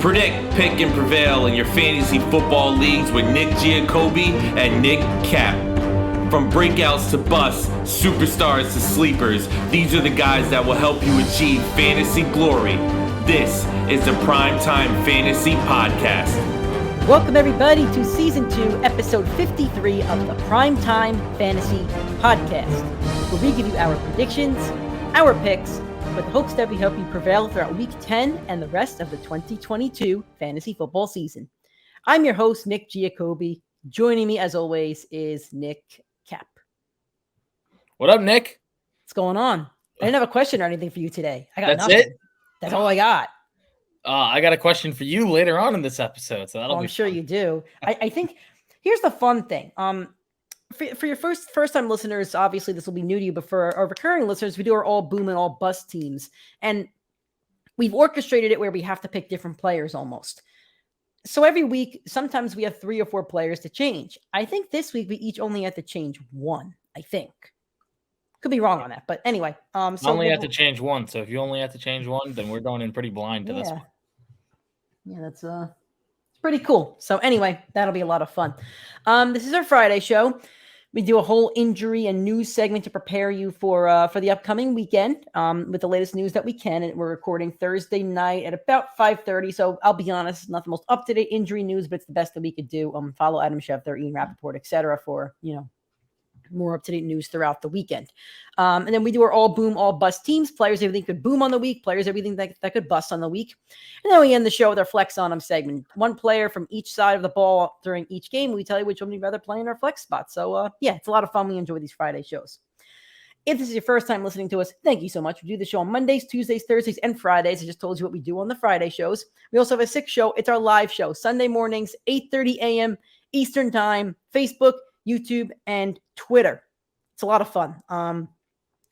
Predict, pick, and prevail in your fantasy football leagues with Nick Giacobbe and Nick Cap. From breakouts to busts, superstars to sleepers, these are the guys that will help you achieve fantasy glory. This is the PrimeTime Fantasy Podcast. Welcome everybody to Season 2, Episode 53 of the PrimeTime Fantasy Podcast, where we give you our predictions, our picks, with the hopes that we help you prevail throughout Week 10 and the rest of the 2022 fantasy football season. I'm your host, Nick Giacobbe. Joining me, as always, is Nick Cap. What up, Nick? What's going on? I didn't have a question or anything for you today. I got That's nothing. it? That's all I got. I got a question for you later on in this episode, so that'll be I'm sure fun. you do. I think here's the fun thing. For your first time listeners, obviously this will be new to you, but for our recurring listeners, we do our all boom and all bust teams, and we've orchestrated it where we have to pick different players almost. So every week, sometimes we have 3 or 4 players to change. I think this week we each only have to change one. I think could be wrong on that, but anyway. I only have to change one. So if you only have to change one, then we're going in pretty blind to this one. Yeah, that's pretty cool. So anyway, that'll be a lot of fun. This is our Friday show. We do a whole injury and news segment to prepare you for the upcoming weekend with the latest news that we can. And we're recording Thursday night at about 5:30. So I'll be honest, not the most up-to-date injury news, but it's the best that we could do. Follow Adam Schefter, Ian Rappaport, etc. for, more up-to-date news throughout the weekend. And then we do our all boom, all bust teams, players that we think could boom on the week, players that we think that could bust on the week. And then we end the show with our flex on them segment. One player from each side of the ball during each game. We tell you which one we'd rather play in our flex spot. So it's a lot of fun. We enjoy these Friday shows. If this is your first time listening to us, thank you so much. We do the show on Mondays, Tuesdays, Thursdays, and Fridays. I just told you what we do on the Friday shows. We also have a 6th show. It's our live show, Sunday mornings, 8:30 a.m. Eastern Time, Facebook, YouTube, and Twitter. It's a lot of fun.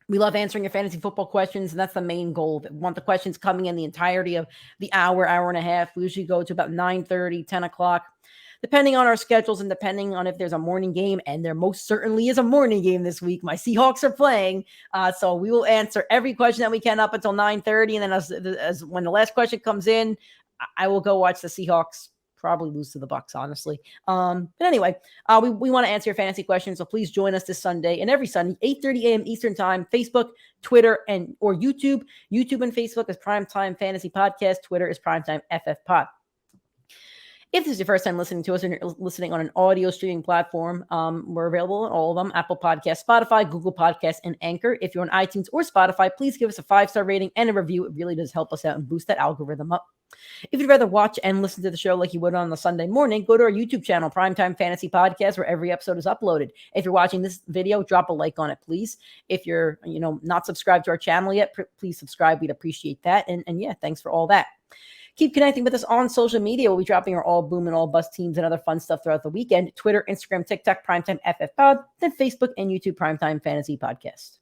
We love answering your fantasy football questions, and that's the main goal. We want the questions coming in the entirety of the hour and a half. We usually go to about 9:30, 10 o'clock, depending on our schedules and depending on if there's a morning game, and there most certainly is a morning game this week. My Seahawks are playing, so we will answer every question that we can up until 9:30, and then as when the last question comes in, I will go watch the Seahawks probably lose to the Bucs, honestly. But anyway, we want to answer your fantasy questions, so please join us this Sunday and every Sunday, 8:30 a.m. Eastern Time, Facebook, Twitter, or YouTube. YouTube and Facebook is PrimeTime Fantasy Podcast. Twitter is PrimeTimeFFPod. If this is your first time listening to us and you're listening on an audio streaming platform, we're available on all of them: Apple Podcasts, Spotify, Google Podcasts, and Anchor. If you're on iTunes or Spotify, please give us a 5-star rating and a review. It really does help us out and boost that algorithm up. If you'd rather watch and listen to the show like you would on the Sunday morning, go to our YouTube channel, PrimeTime Fantasy Podcast, where every episode is uploaded. If you're watching this video, drop a like on it, please. If you're, not subscribed to our channel yet, please subscribe. We'd appreciate that. And thanks for all that. Keep connecting with us on social media. We'll be dropping our all boom and all bust teams and other fun stuff throughout the weekend. Twitter, Instagram, TikTok, PrimeTimeFFPod, then Facebook and YouTube, PrimeTime Fantasy Podcast.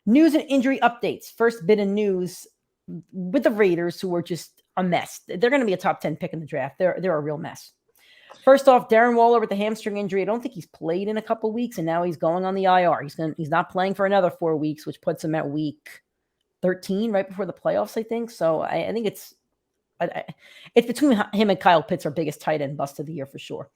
News and injury updates. First bit of news with the Raiders, who are just a mess. They're going to be a top 10 pick in the draft. They're a real mess. First off, Darren Waller with the hamstring injury. I don't think he's played in a couple weeks, and now he's going on the IR. He's not playing for another 4 weeks, which puts him at week 13, right before the playoffs, I think. So I think it's between him and Kyle Pitts, our biggest tight end bust of the year for sure.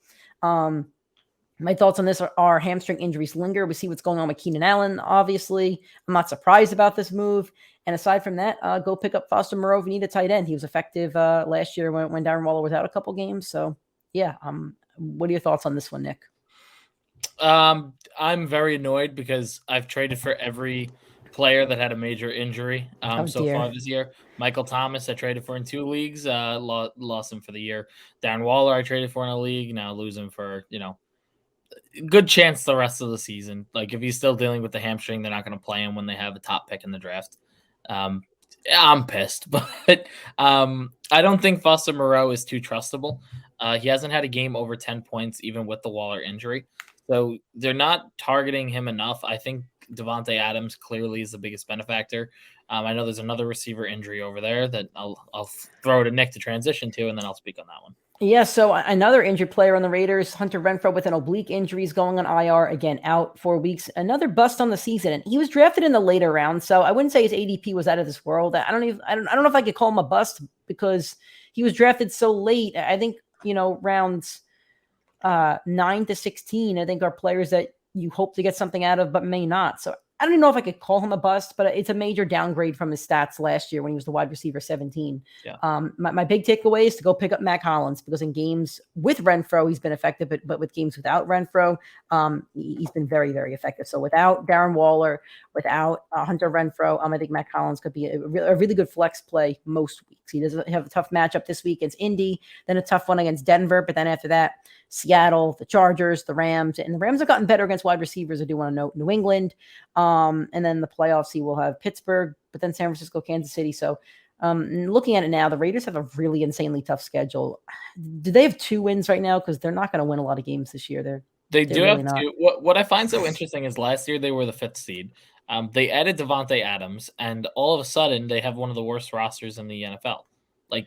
My thoughts on this are hamstring injuries linger. We see what's going on with Keenan Allen, obviously. I'm not surprised about this move. And aside from that, go pick up Foster Moreau if you need a tight end. He was effective last year when Darren Waller was out a couple games. So, yeah. What are your thoughts on this one, Nick? I'm very annoyed because I've traded for every player that had a major injury far this year. Michael Thomas, I traded for in 2 leagues, lost him for the year. Darren Waller, I traded for in a league, now lose him for, good chance the rest of the season. Like, if he's still dealing with the hamstring, they're not going to play him when they have a top pick in the draft. I'm pissed, but I don't think Foster Moreau is too trustable. He hasn't had a game over 10 points, even with the Waller injury. So they're not targeting him enough. I think Devontae Adams clearly is the biggest benefactor. I know there's another receiver injury over there that I'll throw to Nick to transition to, and then I'll speak on that one. Yeah, so another injured player on the Raiders, Hunter Renfrow, with an oblique injury, is going on IR, again, out 4 weeks. Another bust on the season. And he was drafted in the later round, so I wouldn't say his ADP was out of this world. I don't know if I could call him a bust because he was drafted so late. I think, rounds 9 to 16, I think are players that you hope to get something out of, but may not. So I don't even know if I could call him a bust, but it's a major downgrade from his stats last year when he was the wide receiver 17. Yeah. My big takeaway is to go pick up Mac Hollins, because in games with Renfro, he's been effective, but with games without Renfro, he's been very, very effective. So without Darren Waller, without Hunter Renfro, I think Mac Hollins could be a really good flex play most weeks. He doesn't have a tough matchup this week against Indy, then a tough one against Denver, but then after that, Seattle, the Chargers, the Rams, and the Rams have gotten better against wide receivers. I do want to note New England. And then the playoffs, he will have Pittsburgh, but then San Francisco, Kansas City. So looking at it now, the Raiders have a really insanely tough schedule. Do they have 2 wins right now? Because they're not going to win a lot of games this year. They do really have 2. What I find so interesting is last year they were the 5th seed. They added Devontae Adams, and all of a sudden they have one of the worst rosters in the NFL. Like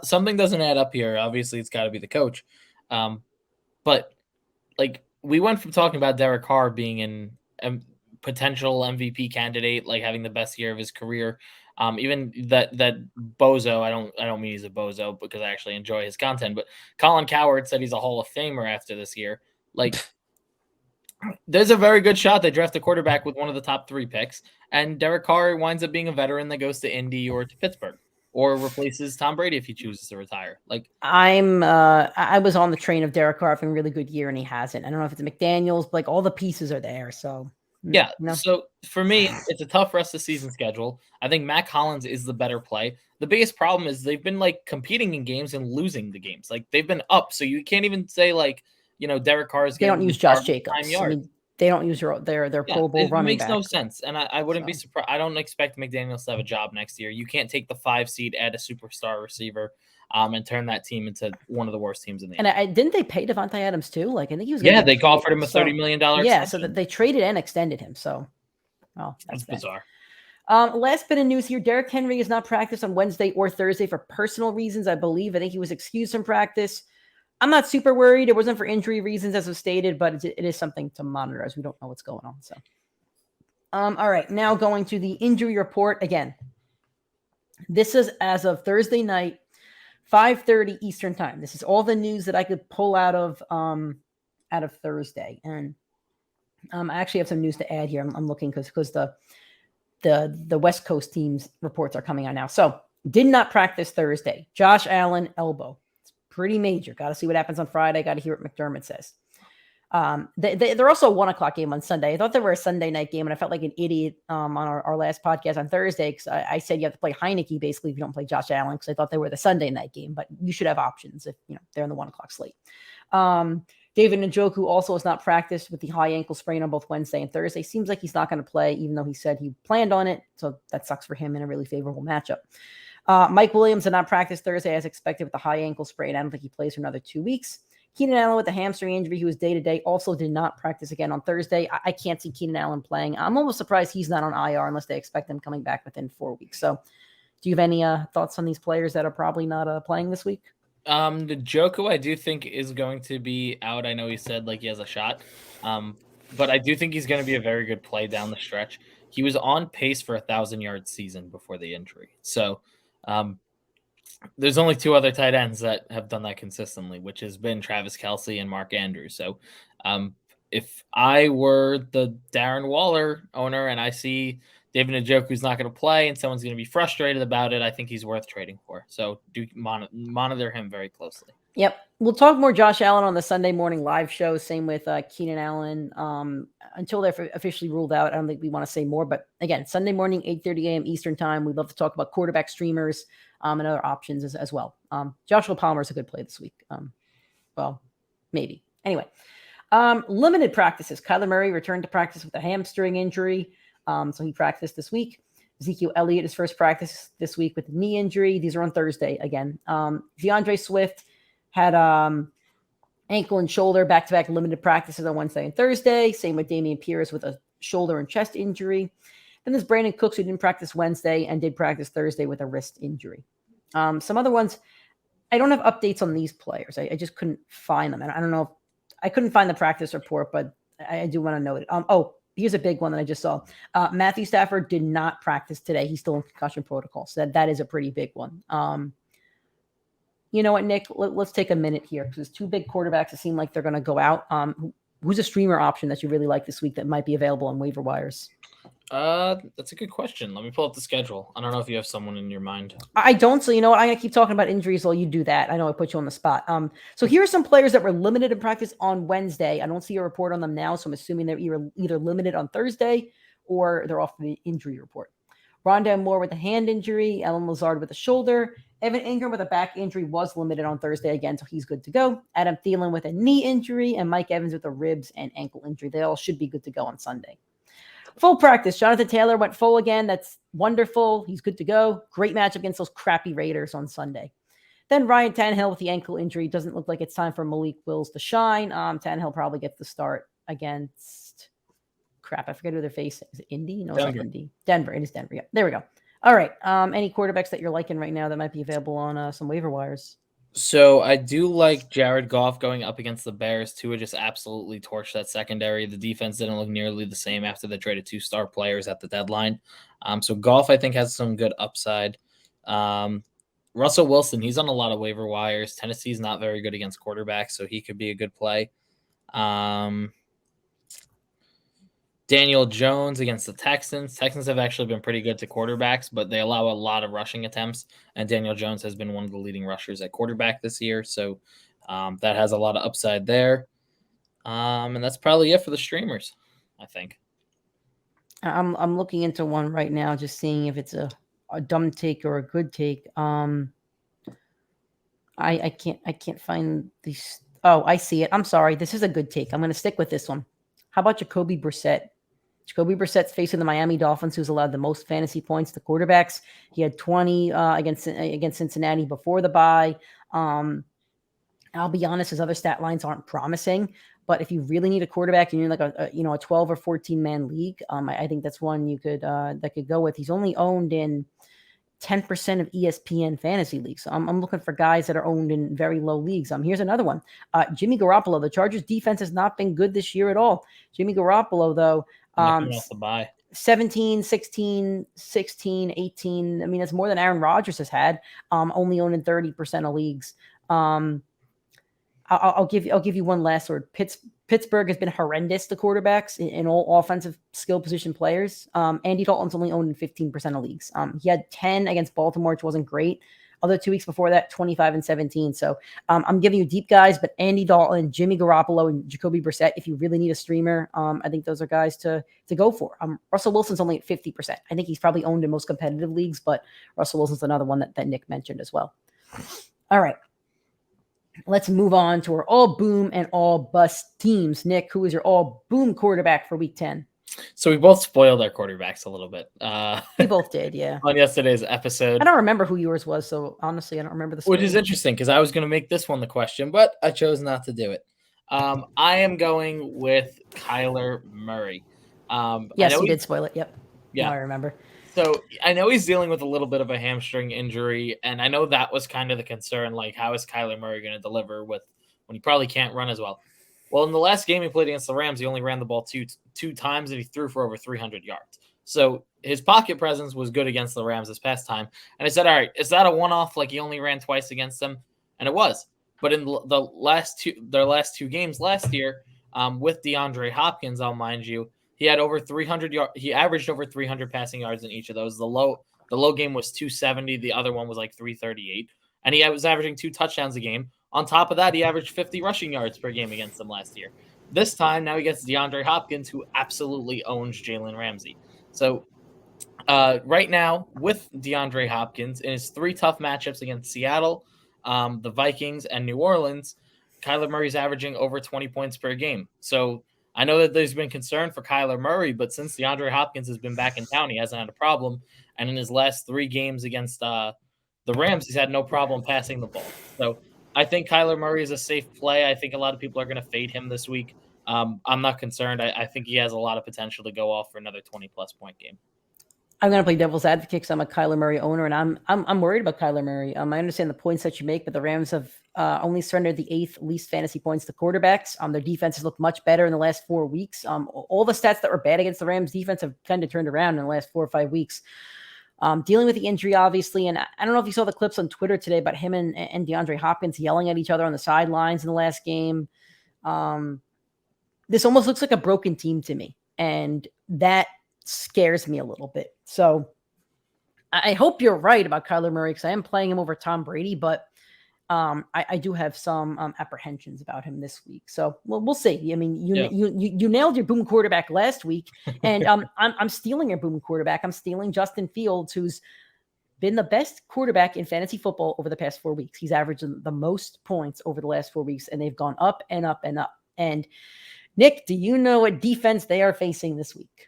something doesn't add up here. Obviously, it's got to be the coach. But like we went from talking about Derek Carr being in potential MVP candidate, like having the best year of his career. Even that bozo, I don't mean he's a bozo because I actually enjoy his content, but Colin Cowherd said he's a Hall of Famer after this year. Like there's a very good shot they draft a quarterback with one of the top 3 picks, and Derek Carr winds up being a veteran that goes to Indy or to Pittsburgh, or replaces Tom Brady if he chooses to retire. Like I was on the train of Derek Carr having a really good year, and he hasn't. I don't know if it's McDaniels, but like all the pieces are there. So yeah. So for me, it's a tough rest of season schedule. I think Mac Hollins is the better play. The biggest problem is they've been like competing in games and losing the games. Like they've been up, so you can't even say like Derek Carr is. They don't use Josh Jacobs. I mean, they don't use their Pro Bowl running back. It makes no sense, and I wouldn't be surprised. I don't expect McDaniels to have a job next year. You can't take the 5 seed, add a superstar receiver, and turn that team into one of the worst teams in the. And didn't they pay Devontae Adams too? Like I think he was. Yeah, they offered him a $30 million. Yeah, so that they traded and extended him. So, that's bizarre. Last bit of news here: Derrick Henry is not practiced on Wednesday or Thursday for personal reasons. I believe. I think he was excused from practice. I'm not super worried. It wasn't for injury reasons, as was stated, but it is something to monitor as we don't know what's going on. So, all right, now going to the injury report again. This is as of Thursday night, 5:30 Eastern time. This is all the news that I could pull out of Thursday, and I actually have some news to add here. I'm looking because the West Coast teams reports are coming out now. So, did not practice Thursday. Josh Allen elbow. Pretty major. Got to see what happens on Friday. Got to hear what McDermott says. They're also a 1:00 game on Sunday. I thought they were a Sunday night game, and I felt like an idiot on our last podcast on Thursday because I said you have to play Heineke basically if you don't play Josh Allen because I thought they were the Sunday night game, but you should have options if they're in the 1:00 slate. David Njoku also has not practiced with the high ankle sprain on both Wednesday and Thursday. Seems like he's not going to play, even though he said he planned on it. So that sucks for him in a really favorable matchup. Mike Williams did not practice Thursday as expected with the high ankle sprain. I don't think he plays for another 2 weeks. Keenan Allen with the hamstring injury, he was day-to-day, also did not practice again on Thursday. I can't see Keenan Allen playing. I'm almost surprised he's not on IR unless they expect him coming back within 4 weeks. So do you have any thoughts on these players that are probably not playing this week? The Njoku, I do think, is going to be out. I know he said like he has a shot, but I do think he's going to be a very good play down the stretch. He was on pace for 1,000-yard season before the injury. So there's only 2 other tight ends that have done that consistently, which has been Travis Kelce and Mark Andrews. So if I were the Darren Waller owner and I see David Njoku's not going to play and someone's going to be frustrated about it, I think he's worth trading for. So do monitor him very closely. Yep. We'll talk more Josh Allen on the Sunday morning live show. Same with Keenan Allen. Until they're officially ruled out, I don't think we want to say more. But again, Sunday morning, 8:30 a.m. Eastern time. We'd love to talk about quarterback streamers and other options as well. Joshua Palmer is a good play this week. Well, maybe. Anyway, limited practices. Kyler Murray returned to practice with a hamstring injury. So he practiced this week. Ezekiel Elliott, his first practice this week with a knee injury. These are on Thursday again. DeAndre Swift had ankle and shoulder back-to-back limited practices on Wednesday and Thursday. Same with Dameon Pierce with a shoulder and chest injury. Then there's Brandon Cooks, who didn't practice Wednesday and did practice Thursday with a wrist injury. Some other ones, I don't have updates on these players. I just couldn't find them. And I don't know if I couldn't find the practice report, but I do want to note it. Here's a big one that I just saw. Matthew Stafford did not practice today. He's still in concussion protocol. So that is a pretty big one. You know what, Nick? Let's take a minute here because there's two big quarterbacks that seem like they're going to go out. Who's a streamer option that you really like this week that might be available on waiver wires? That's a good question. Let me pull up the schedule. I don't know if you have someone in your mind. I don't. So you know what? I'm gonna keep talking about injuries while you do that. I know I put you on the spot. So here are some players that were limited in practice on Wednesday. I don't see a report on them now, so I'm assuming they're either limited on Thursday or they're off the injury report. Rondell Moore with a hand injury, Alan Lazard with a shoulder, Evan Ingram with a back injury was limited on Thursday again, so he's good to go. Adam Thielen with a knee injury, and Mike Evans with a ribs and ankle injury. They all should be good to go on Sunday. Full practice. Jonathan Taylor went full again. That's wonderful. He's good to go. Great match against those crappy Raiders on Sunday. Then Ryan Tannehill with the ankle injury. Doesn't look like it's time for Malik Willis to shine. Tannehill probably gets the start against I forget who they're facing. Is it Indy? No, it's not Indy. Denver. It is Denver. Yeah, there we go. All right. Any quarterbacks that you're liking right now that might be available on some waiver wires? So I do like Jared Goff going up against the Bears. Tua just absolutely torched that secondary. The defense didn't look nearly the same after they traded 2-star players at the deadline. So Goff, I think, has some good upside. Russell Wilson, he's on a lot of waiver wires. Tennessee's not very good against quarterbacks, so he could be a good play. Daniel Jones against the Texans. Texans have actually been pretty good to quarterbacks, but they allow a lot of rushing attempts, and Daniel Jones has been one of the leading rushers at quarterback this year, so that has a lot of upside there. And that's probably it for the streamers, I think. I'm looking into one right now, just seeing if it's a dumb take or a good take. I can't find these. Oh, I see it. I'm sorry. This is a good take. I'm going to stick with this one. How about Jacoby Brissett? Jacoby Brissett's facing the Miami Dolphins, who's allowed the most fantasy points to quarterbacks. He had 20 against Cincinnati before the bye. I'll be honest, his other stat lines aren't promising. But if you really need a quarterback and you're like a 12 or 14 man league, I think that's one you could that could go with. He's only owned in 10% of ESPN fantasy leagues. So I'm looking for guys that are owned in very low leagues. Here's another one. Jimmy Garoppolo. The Chargers defense has not been good this year at all. Jimmy Garoppolo, though, 17, 16, 16, 18. I mean, that's more than Aaron Rodgers has had, only owned in 30% of leagues. I'll give you one last word. Pittsburgh has been horrendous to quarterbacks in all offensive skill position players. Andy Dalton's only owned in 15% of leagues. He had 10 against Baltimore, which wasn't great. Other 2 weeks before that, 25 and 17. So I'm giving you deep guys, but Andy Dalton, Jimmy Garoppolo, and Jacoby Brissett, if you really need a streamer, I think those are guys to go for. Russell Wilson's only at 50%. I think he's probably owned in most competitive leagues, but Russell Wilson's another one that Nick mentioned as well. All right. Let's move on to our all boom and all bust teams. Nick, who is your all boom quarterback for week 10? So we both spoiled our quarterbacks a little bit. We both did, yeah. On yesterday's episode. I don't remember who yours was, so honestly, I don't remember the story. Which is interesting because I was going to make this one the question, but I chose not to do it. I am going with Kyler Murray. Yes, you did spoil it. Yep. Yeah. Now I remember. So I know he's dealing with a little bit of a hamstring injury, and I know that was kind of the concern. Like, how is Kyler Murray going to deliver when he probably can't run as well? Well, in the last game he played against the Rams, he only ran the ball two times, and he threw for over 300 yards. So his pocket presence was good against the Rams this past time. And I said, all right, is that a one-off? Like, he only ran twice against them? And it was. But in their last two games last year, with DeAndre Hopkins, I'll mind you, he had over 300 yards. He averaged over 300 passing yards in each of those. The low game was 270. The other one was like 338. And he was averaging 2 touchdowns a game. On top of that, he averaged 50 rushing yards per game against them last year. This time, now he gets DeAndre Hopkins, who absolutely owns Jalen Ramsey. So right now, with DeAndre Hopkins, in his 3 tough matchups against Seattle, the Vikings, and New Orleans, Kyler Murray's averaging over 20 points per game. So I know that there's been concern for Kyler Murray, but since DeAndre Hopkins has been back in town, he hasn't had a problem. And in his last 3 games against the Rams, he's had no problem passing the ball. So I think Kyler Murray is a safe play. I think a lot of people are going to fade him this week. I'm not concerned. I think he has a lot of potential to go off for another 20-plus point game. I'm going to play devil's advocate because I'm a Kyler Murray owner, and I'm worried about Kyler Murray. I understand the points that you make, but the Rams have only surrendered the 8th least fantasy points to quarterbacks. Their defense has looked much better in the last 4 weeks. All the stats that were bad against the Rams defense have kind of turned around in the last 4 or 5 weeks. dealing with the injury, obviously. And I don't know if you saw the clips on Twitter today about him and DeAndre Hopkins yelling at each other on the sidelines in the last game. This almost looks like a broken team to me, and that scares me a little bit. So I hope you're right about Kyler Murray, because I am playing him over Tom Brady, but I do have some apprehensions about him this week. So we'll see. I mean, you nailed your boom quarterback last week, and I'm stealing your boom quarterback. I'm stealing Justin Fields, who's been the best quarterback in fantasy football over the past 4 weeks. He's averaged the most points over the last 4 weeks, and they've gone up and up and up. And Nick, do you know what defense they are facing this week?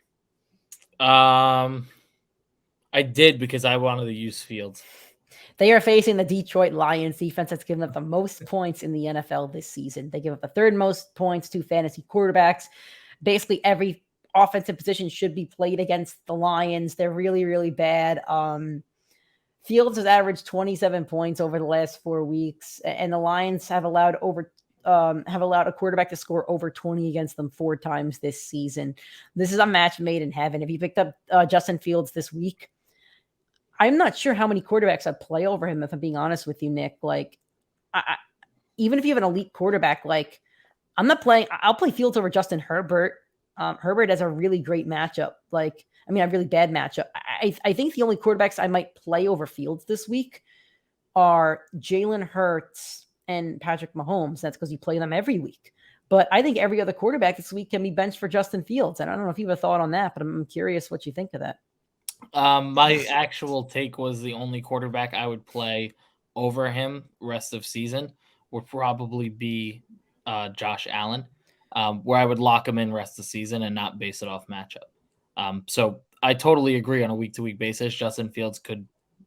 I did, because I wanted to use Fields. They are facing the Detroit Lions defense that's given up the most points in the NFL this season. They give up the third most points to fantasy quarterbacks. Basically, every offensive position should be played against the Lions. They're really, really bad. Fields has averaged 27 points over the last 4 weeks, and the Lions have allowed a quarterback to score over 20 against them 4 times this season. This is a match made in heaven. If you picked up Justin Fields this week, I'm not sure how many quarterbacks I'd play over him, if I'm being honest with you, Nick. Like, even if you have an elite quarterback, like, I'll play Fields over Justin Herbert. Herbert has a really great matchup. A really bad matchup. I think the only quarterbacks I might play over Fields this week are Jalen Hurts and Patrick Mahomes. That's because you play them every week. But I think every other quarterback this week can be benched for Justin Fields. And I don't know if you have a thought on that, but I'm curious what you think of that. My actual take was the only quarterback I would play over him rest of season would probably be Josh Allen, where I would lock him in rest of season and not base it off matchup. So I totally agree on a week-to-week basis. Justin Fields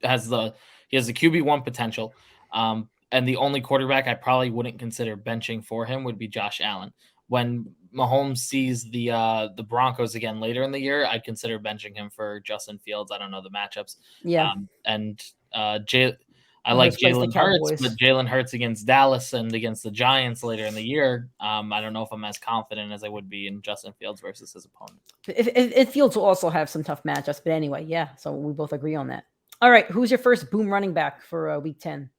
has the QB1 potential. And the only quarterback I probably wouldn't consider benching for him would be Josh Allen. When Mahomes sees the Broncos again later in the year, I'd consider benching him for Justin Fields. I don't know the matchups. Yeah. I like Jalen Hurts, but Jalen Hurts against Dallas and against the Giants later in the year, I don't know if I'm as confident as I would be in Justin Fields versus his opponent. If Fields will also have some tough matchups, but anyway, yeah. So we both agree on that. All right, who's your first boom running back for Week 10?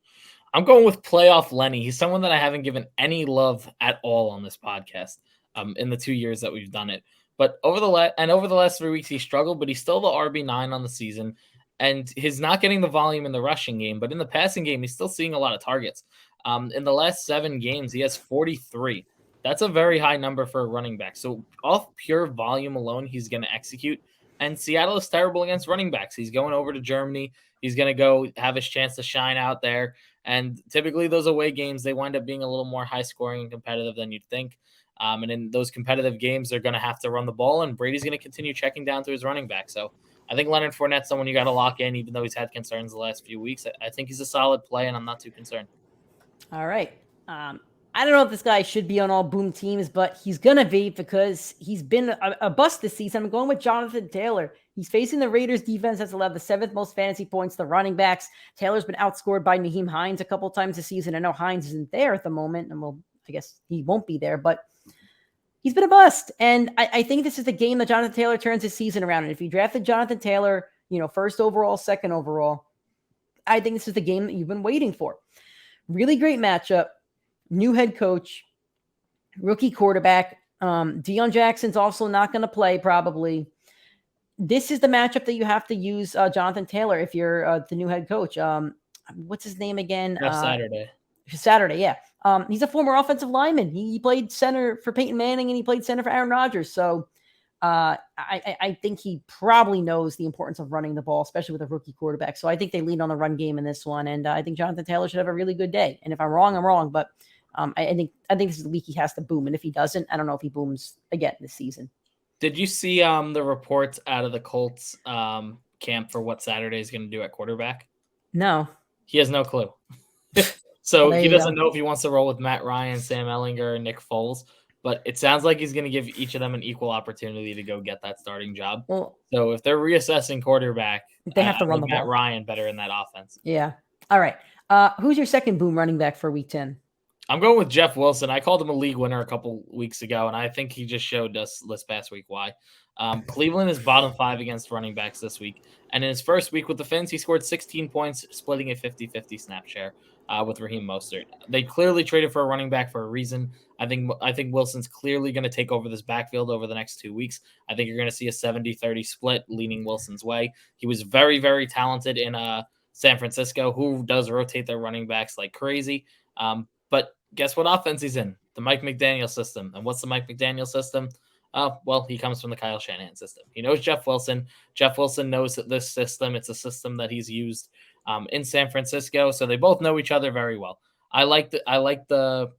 I'm going with playoff Lenny. He's someone that I haven't given any love at all on this podcast in the 2 years that we've done it. But over the last 3 weeks, he struggled, but he's still the RB9 on the season. And he's not getting the volume in the rushing game, but in the passing game, he's still seeing a lot of targets. In the last 7 games, he has 43. That's a very high number for a running back. So off pure volume alone, he's going to execute. And Seattle is terrible against running backs. He's going over to Germany. He's going to go have his chance to shine out there. And typically those away games, they wind up being a little more high scoring and competitive than you'd think. And in those competitive games, they're going to have to run the ball, and Brady's going to continue checking down to his running back. So I think Leonard Fournette's someone you got to lock in, even though he's had concerns the last few weeks. I think he's a solid play, and I'm not too concerned. All right. I don't know if this guy should be on all boom teams, but he's going to be, because he's been a bust this season. I'm going with Jonathan Taylor. He's facing the Raiders defense that's allowed the 7th most fantasy points to running backs. Taylor's been outscored by Nyheim Hines a couple times this season. I know Hines isn't there at the moment, and I guess he won't be there, but he's been a bust. And I think this is the game that Jonathan Taylor turns his season around. And if you drafted Jonathan Taylor, first overall, second overall, I think this is the game that you've been waiting for. Really great matchup. New head coach, rookie quarterback. Deion Jackson's also not going to play probably. This is the matchup that you have to use Jonathan Taylor if you're the new head coach. What's his name again? Saturday, yeah. He's a former offensive lineman. He played center for Peyton Manning, and he played center for Aaron Rodgers. So I think he probably knows the importance of running the ball, especially with a rookie quarterback. So I think they lean on the run game in this one, and I think Jonathan Taylor should have a really good day. And if I'm wrong, I'm wrong. But I think this is the week he has to boom. And if he doesn't, I don't know if he booms again this season. Did you see the reports out of the Colts camp for what Saturday is going to do at quarterback? No. He has no clue. So he doesn't know if he wants to roll with Matt Ryan, Sam Ehlinger, or Nick Foles. But it sounds like he's going to give each of them an equal opportunity to go get that starting job. Well, so if they're reassessing quarterback, they have to run the ball. Matt Ryan better in that offense. Yeah. All right. Who's your second boom running back for Week 10? I'm going with Jeff Wilson. I called him a league winner a couple weeks ago, and I think he just showed us this past week why. Cleveland is bottom 5 against running backs this week. And in his first week with the Finns, he scored 16 points, splitting a 50-50 snap share with Raheem Mostert. They clearly traded for a running back for a reason. I think Wilson's clearly going to take over this backfield over the next 2 weeks. I think you're going to see a 70-30 split leaning Wilson's way. He was very, very talented in San Francisco, who does rotate their running backs like crazy. But guess what offense he's in? The Mike McDaniel system. And what's the Mike McDaniel system? Well, he comes from the Kyle Shanahan system. He knows Jeff Wilson. Jeff Wilson knows this system. It's a system that he's used in San Francisco. So they both know each other very well. I like the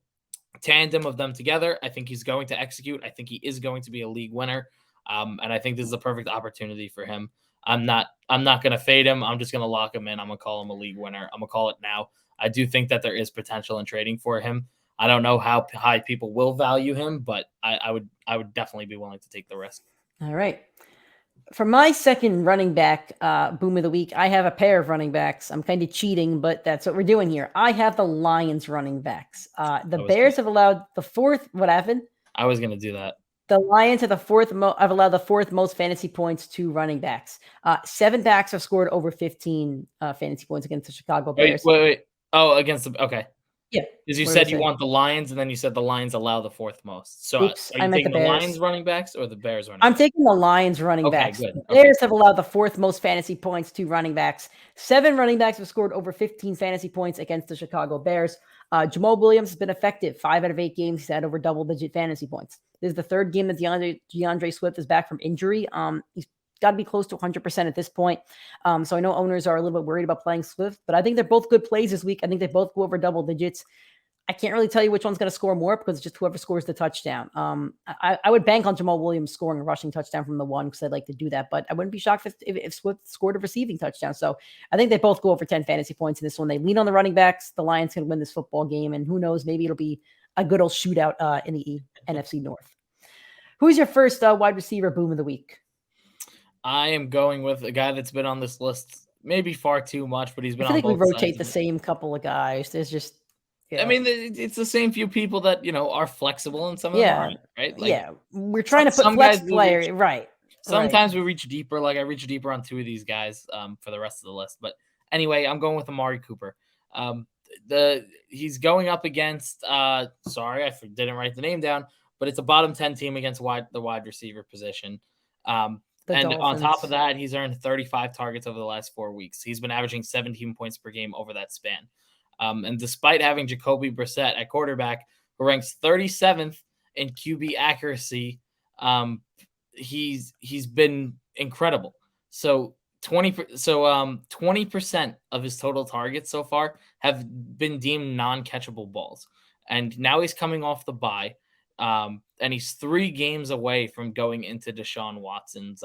tandem of them together. I think he's going to execute. I think he is going to be a league winner. And I think this is a perfect opportunity for him. I'm not going to fade him. I'm just going to lock him in. I'm going to call him a league winner. I'm going to call it now. I do think that there is potential in trading for him. I don't know how high people will value him, but I would definitely be willing to take the risk. All right. For my second running back boom of the week, I have a pair of running backs. I'm kind of cheating, but that's what we're doing here. I have the Lions running backs. The Bears have allowed the fourth. What happened? I was going to do that. The Lions have have allowed the fourth most fantasy points to running backs. 7 backs have scored over 15 fantasy points against the Chicago Bears. Wait. Oh, against the okay. Yeah, because you said you want the Lions, and then you said the Lions allow the fourth most. So oops, are you taking the Lions running backs or the Bears running backs? I'm taking the Lions running backs. Good. The Bears have allowed the fourth most fantasy points to running backs. 7 running backs have scored over 15 fantasy points against the Chicago Bears. Jamal Williams has been effective. 5 out of 8 games, he's had over double-digit fantasy points. This is the third game that DeAndre Swift is back from injury. He's got to be close to 100% at this point. So I know owners are a little bit worried about playing Swift, but I think they're both good plays this week. I think they both go over double digits. I can't really tell you which one's going to score more because it's just whoever scores the touchdown. I would bank on Jamal Williams scoring a rushing touchdown from the one because I'd like to do that, but I wouldn't be shocked if Swift scored a receiving touchdown. So I think they both go over 10 fantasy points in this one. They lean on the running backs. The Lions can win this football game, and who knows, maybe it'll be a good old shootout in the NFC North. Who's your first wide receiver boom of the week? I am going with a guy that's been on this list maybe far too much, but he's been I feel on like we rotate the same couple of guys. There's just I mean, it's the same few people that, are flexible and some of them aren't, right? Like, we're trying to put flex player, right. Sometimes we reach deeper. Like I reach deeper on 2 of these guys for the rest of the list. But anyway, I'm going with Amari Cooper. He's going up against, sorry, I didn't write the name down, but it's a bottom 10 team against the wide receiver position. And Dolphins. On top of that, he's earned 35 targets over the last 4 weeks. He's been averaging 17 points per game over that span. And despite having Jacoby Brissett at quarterback, who ranks 37th in QB accuracy, he's been incredible. So 20% of his total targets so far have been deemed non-catchable balls. And now he's coming off the bye. And he's 3 games away from going into Deshaun Watson's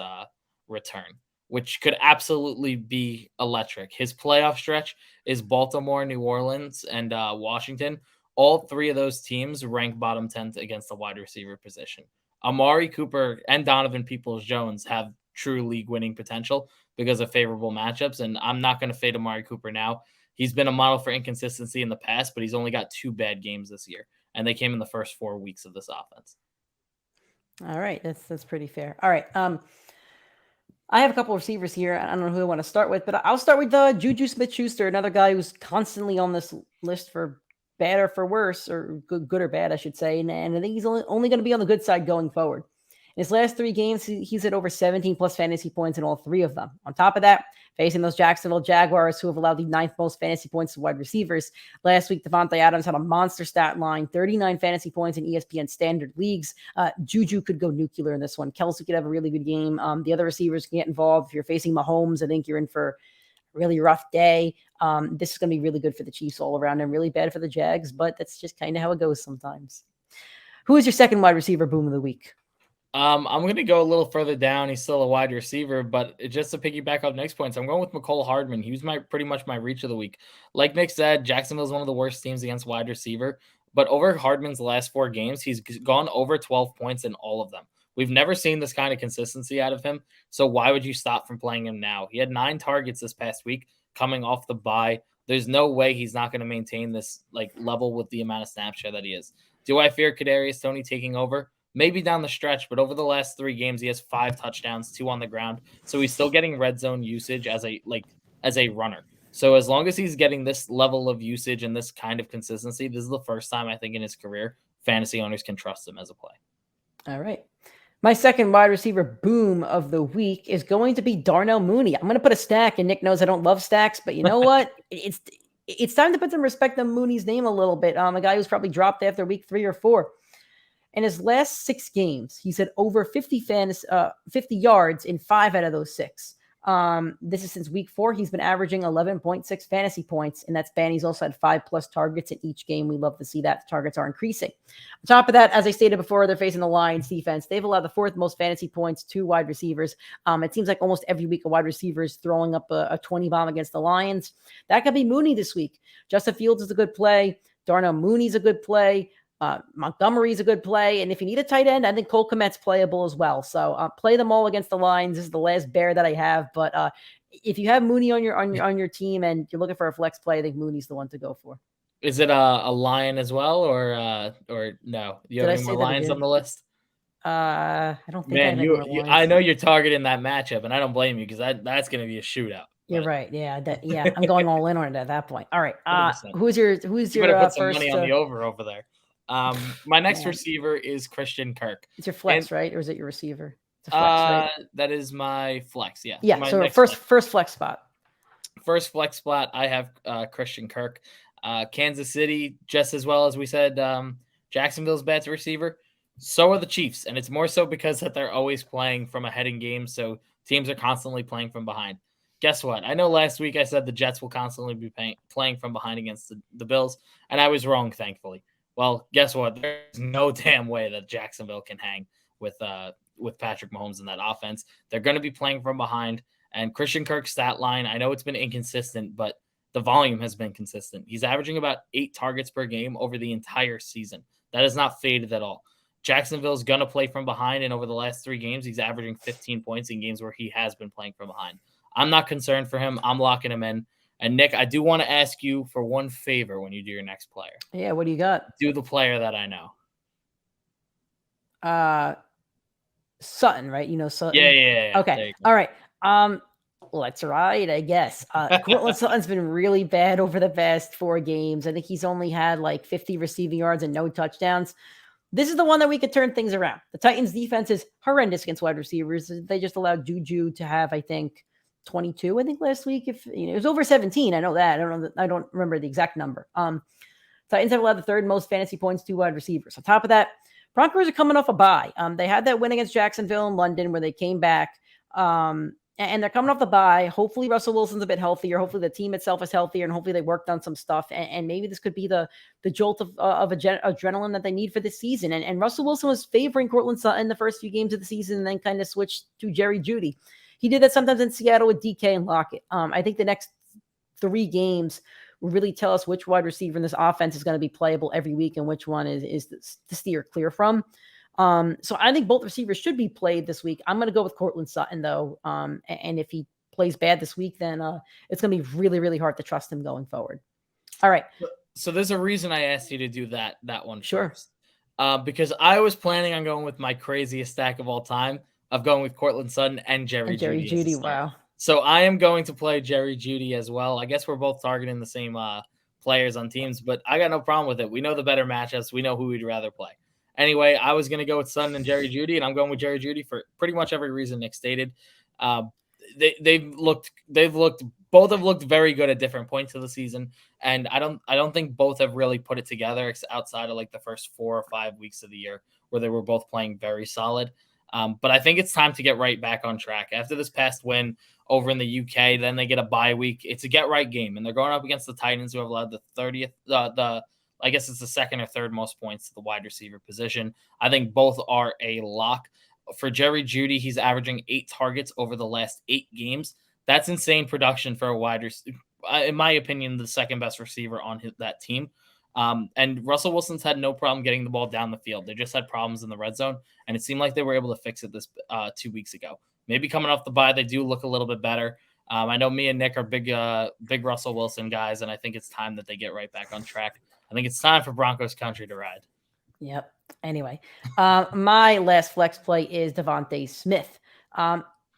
return, which could absolutely be electric. His playoff stretch is Baltimore, New Orleans, and Washington. All 3 of those teams rank bottom 10 against the wide receiver position. Amari Cooper and Donovan Peoples-Jones have true league winning potential because of favorable matchups, and I'm not going to fade Amari Cooper now. He's been a model for inconsistency in the past, but he's only got 2 bad games this year, and they came in the first 4 weeks of this offense. All right, that's pretty fair. All right, I have a couple of receivers here. I don't know who I want to start with, but I'll start with Juju Smith-Schuster, another guy who's constantly on this list for bad or for worse, or good or bad, I should say. And I think he's only going to be on the good side going forward. In his last 3 games, he's at over 17 plus fantasy points in all 3 of them. On top of that, facing those Jacksonville Jaguars, who have allowed the 9th most fantasy points to wide receivers. Last week, Devontae Adams had a monster stat line, 39 fantasy points in ESPN standard leagues. Juju could go nuclear in this one. Kelsey could have a really good game. The other receivers can get involved. If you're facing Mahomes, I think you're in for a really rough day. This is going to be really good for the Chiefs all around and really bad for the Jags, but that's just kind of how it goes sometimes. Who is your second wide receiver boom of the week? I'm going to go a little further down. He's still a wide receiver, but just to piggyback off Nick's points, I'm going with Mecole Hardman. He was pretty much my reach of the week. Like Nick said, Jacksonville is one of the worst teams against wide receiver, but over Hardman's last 4 games, he's gone over 12 points in all of them. We've never seen this kind of consistency out of him, so why would you stop from playing him now? He had 9 targets this past week coming off the bye. there's no way he's not going to maintain this like level with the amount of snap share that he is. Do I fear Kadarius Toney taking over? Maybe down the stretch, but over the last 3 games, he has 5 touchdowns, 2 on the ground. So he's still getting red zone usage as a runner. So as long as he's getting this level of usage and this kind of consistency, this is the first time I think in his career fantasy owners can trust him as a play. All right. My second wide receiver boom of the week is going to be Darnell Mooney. I'm going to put a stack, and Nick knows I don't love stacks, but you know what? It's time to put some respect on Mooney's name a little bit. A guy who's probably dropped after week 3 or 4. In his last 6 games, he's had over 50 yards in 5 out of those 6. This is since week 4. He's been averaging 11.6 fantasy points, and that's bad. He's also had 5+ targets in each game. We love to see that. The targets are increasing. On top of that, as I stated before, they're facing the Lions defense. They've allowed the 4th most fantasy points to wide receivers. It seems like almost every week a wide receiver is throwing up a 20 bomb against the Lions. That could be Mooney this week. Justin Fields is a good play. Darnell Mooney's a good play. Montgomery's a good play. And if you need a tight end, I think Cole Kmet's playable as well. So play them all against the Lions. This is the last bear that I have. But if you have Mooney on your team and you're looking for a flex play, I think Mooney's the one to go for. Is it a Lion as well, or no? You have any more Lions on the list? I don't think. Man, I know you're targeting that matchup, and I don't blame you because that's going to be a shootout. You're right. Yeah, I'm going all in on it at that point. All right. Who's your you put some first money on the over there? My next receiver is Christian Kirk. It's your flex, right? Or is it your receiver? It's a flex, right? That is my flex. Yeah. Yeah. So first flex spot. First flex spot, I have Christian Kirk. Kansas City, just as well as we said, Jacksonville's bad to receiver. So are the Chiefs, and it's more so because that they're always playing from a heading game, so teams are constantly playing from behind. Guess what? I know last week I said the Jets will constantly be playing from behind against the Bills, and I was wrong, thankfully. Well, guess what? There's no damn way that Jacksonville can hang with Patrick Mahomes in that offense. They're going to be playing from behind, and Christian Kirk's stat line, I know it's been inconsistent, but the volume has been consistent. He's averaging about 8 targets per game over the entire season. That is not faded at all. Jacksonville's going to play from behind, and over the last 3 games, he's averaging 15 points in games where he has been playing from behind. I'm not concerned for him. I'm locking him in. And Nick, I do want to ask you for one favor when you do your next player. Yeah, what do you got? Do the player that I know. Sutton, right? You know Sutton? Yeah. Okay. All right. Let's ride, I guess. Courtland Sutton's been really bad over the past 4 games. I think he's only had like 50 receiving yards and no touchdowns. This is the one that we could turn things around. The Titans defense is horrendous against wide receivers. They just allowed Juju to have, I think, 22, I think last week. If it was over 17, I know that. I don't remember the exact number. Titans have allowed the 3rd most fantasy points to wide receivers. On top of that, Broncos are coming off a bye. They had that win against Jacksonville in London where they came back. And they're coming off the bye. Hopefully Russell Wilson's a bit healthier. Hopefully the team itself is healthier, and hopefully they worked on some stuff. And maybe this could be the jolt of adrenaline that they need for this season. And Russell Wilson was favoring Courtland Sutton the first few games of the season and then kind of switched to Jerry Jeudy. He did that sometimes in Seattle with DK and Lockett. I think the next 3 games will really tell us which wide receiver in this offense is going to be playable every week and which one is to steer clear from. So I think both receivers should be played this week. I'm going to go with Courtland Sutton, though. And if he plays bad this week, then it's going to be really, really hard to trust him going forward. All right. So there's a reason I asked you to do that one sure. first. Because I was planning on going with my craziest stack of all time of going with Courtland Sutton and Jerry Jeudy. Wow. So I am going to play Jerry Jeudy as well. I guess we're both targeting the same players on teams, but I got no problem with it. We know the better matchups. We know who we'd rather play. Anyway, I was going to go with Sutton and Jerry Jeudy, and I'm going with Jerry Jeudy for pretty much every reason Nick stated. Both have looked very good at different points of the season, and I don't think both have really put it together outside of like the first 4 or 5 weeks of the year where they were both playing very solid. But I think it's time to get right back on track. After this past win over in the UK, then they get a bye week. It's a get-right game, and they're going up against the Titans, who have allowed the 30th, I guess it's the 2nd or 3rd most points to the wide receiver position. I think both are a lock. For Jerry Jeudy, he's averaging 8 targets over the last 8 games. That's insane production for a wide receiver. In my opinion, the 2nd best receiver on that team. And Russell Wilson's had no problem getting the ball down the field. They just had problems in the red zone, and it seemed like they were able to fix it this 2 weeks ago. Maybe coming off the bye, they do look a little bit better. I know me and Nick are big Russell Wilson guys, and I think it's time that they get right back on track. I think it's time for Broncos country to ride. Yep. Anyway, my last flex play is Devontae Smith.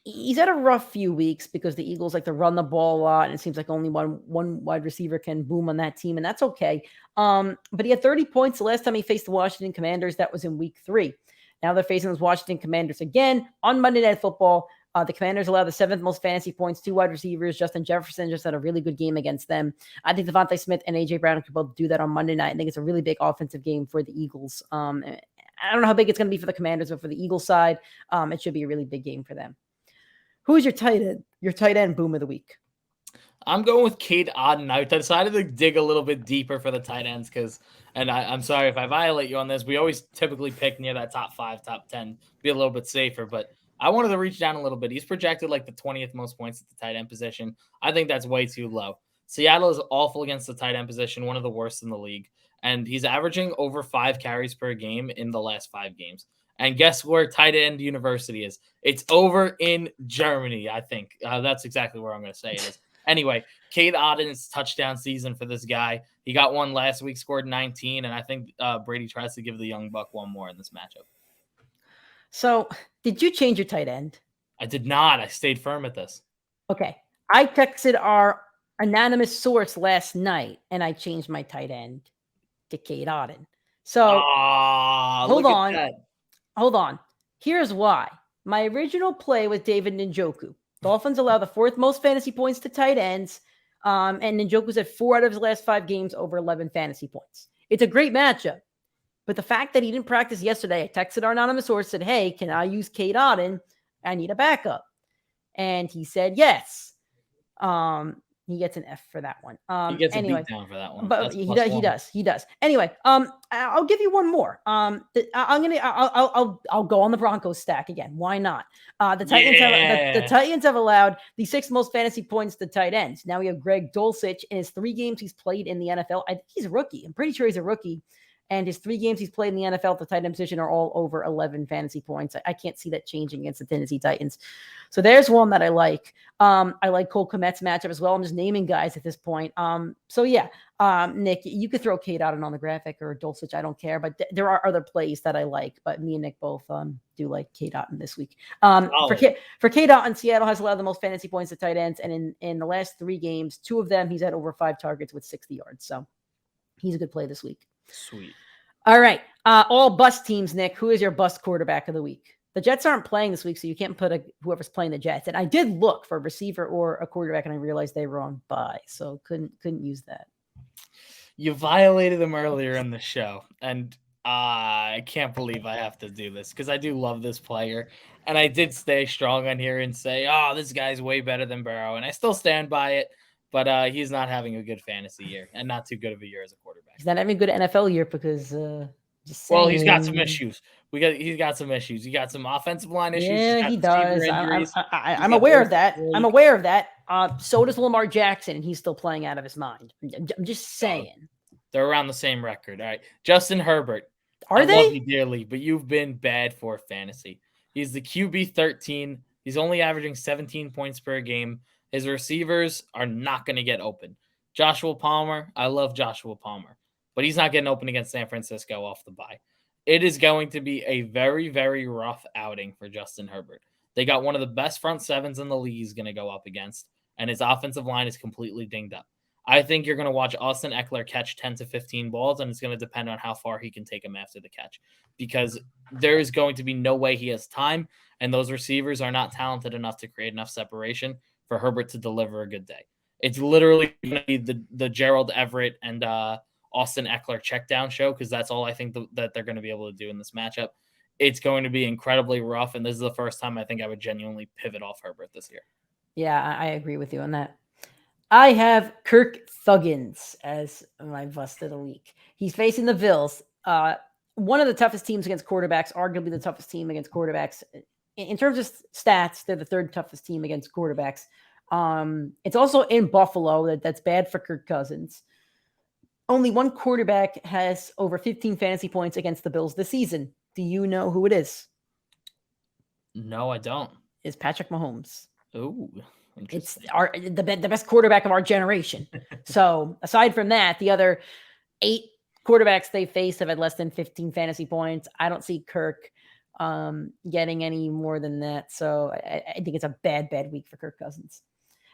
He's had a rough few weeks because the Eagles like to run the ball a lot, and it seems like only one wide receiver can boom on that team, and that's okay. But he had 30 points the last time he faced the Washington Commanders. That was in week 3. Now they're facing those Washington Commanders again on Monday Night Football. The Commanders allowed the 7th most fantasy points, 2 wide receivers. Justin Jefferson just had a really good game against them. I think Devontae Smith and A.J. Brown could both do that on Monday night. I think it's a really big offensive game for the Eagles. I don't know how big it's going to be for the Commanders, but for the Eagles side, it should be a really big game for them. Who is your tight end boom of the week? I'm going with Cade Otton. I decided to dig a little bit deeper for the tight ends I'm sorry if I violate you on this. We always typically pick near that top 5, top 10, be a little bit safer, but I wanted to reach down a little bit. He's projected like the 20th most points at the tight end position. I think that's way too low. Seattle is awful against the tight end position, one of the worst in the league, and he's averaging over 5 carries per game in the last 5 games. And guess where tight end university is? It's over in Germany, I think. That's exactly where I'm going to say it is. Anyway, Cade Otton's touchdown season for this guy. He got one last week, scored 19, and I think Brady tries to give the young buck one more in this matchup. So, did you change your tight end? I did not. I stayed firm at this. Okay. I texted our anonymous source last night, and I changed my tight end to Cade Otton. So, hold on. Here's why. My original play with David Njoku. Dolphins allow the 4th most fantasy points to tight ends, and Njoku's had 4 out of his last 5 games over 11 fantasy points. It's a great matchup. But the fact that he didn't practice yesterday, I texted our anonymous source, said, hey, can I use Cade Otton? I need a backup. And he said yes. He gets an F for that one. He gets a beat down for that one. But he does. Anyway, I'll give you one more. I'll go on the Broncos stack again. Why not? The Titans have allowed the 6th most fantasy points to tight ends. Now we have Greg Dulcich in his 3 games he's played in the NFL. I think he's a rookie. I'm pretty sure he's a rookie. And his 3 games he's played in the NFL at the tight end position are all over 11 fantasy points. I can't see that changing against the Tennessee Titans. So there's one that I like. I like Cole Kmet's matchup as well. I'm just naming guys at this point. Nick, you could throw Cade Otton on the graphic or Dulcich. I don't care. But there are other plays that I like. But me and Nick both do like Cade Otton this week. For Cade Otton, Seattle has allowed the most fantasy points to tight ends. And in the last 3 games, 2 of them, he's had over 5 targets with 60 yards. So he's a good play this week. Sweet. All right. All bust teams, Nick. Who is your bust quarterback of the week? The Jets aren't playing this week, so you can't put whoever's playing the Jets. And I did look for a receiver or a quarterback, and I realized they were on bye, so couldn't use that. You violated them earlier in the show, and I can't believe I have to do this because I do love this player, and I did stay strong on here and say, "Oh, this guy's way better than Burrow," and I still stand by it. But he's not having a good fantasy year and not too good of a year as a quarterback. He's not having a good NFL year because he's got some issues. He's got some issues. He got some offensive line issues. Yeah, he does. I'm aware of that. I'm aware of that. So does Lamar Jackson, and he's still playing out of his mind. I'm just saying. They're around the same record. All right. Justin Herbert. I love you dearly, but you've been bad for fantasy. He's the QB 13. He's only averaging 17 points per game. His receivers are not going to get open. Joshua Palmer, I love Joshua Palmer, but he's not getting open against San Francisco off the bye. It is going to be a very, very rough outing for Justin Herbert. They got one of the best front sevens in the league he's going to go up against, and his offensive line is completely dinged up. I think you're going to watch Austin Eckler catch 10 to 15 balls, and it's going to depend on how far he can take them after the catch because there is going to be no way he has time, and those receivers are not talented enough to create enough separation for Herbert to deliver a good day. It's literally going to be the Gerald Everett and Austin Eckler check down show because that's all I think that they're going to be able to do in this matchup. It's going to be incredibly rough, and this is the first time I think I would genuinely pivot off Herbert this year. Yeah, I agree with you on that. I have Kirk Thuggins as my bust of the week. He's facing the Bills, one of the toughest teams against quarterbacks, arguably the toughest team against quarterbacks. In terms of stats, they're the 3rd toughest team against quarterbacks. It's also in Buffalo. That's bad for Kirk Cousins. Only one quarterback has over 15 fantasy points against the Bills this season. Do you know who it is? No, I don't. It's Patrick Mahomes. Ooh. It's the best quarterback of our generation. So aside from that, the other 8 quarterbacks they faced have had less than 15 fantasy points. I don't see Kirk getting any more than that. So I think it's a bad week for Kirk Cousins.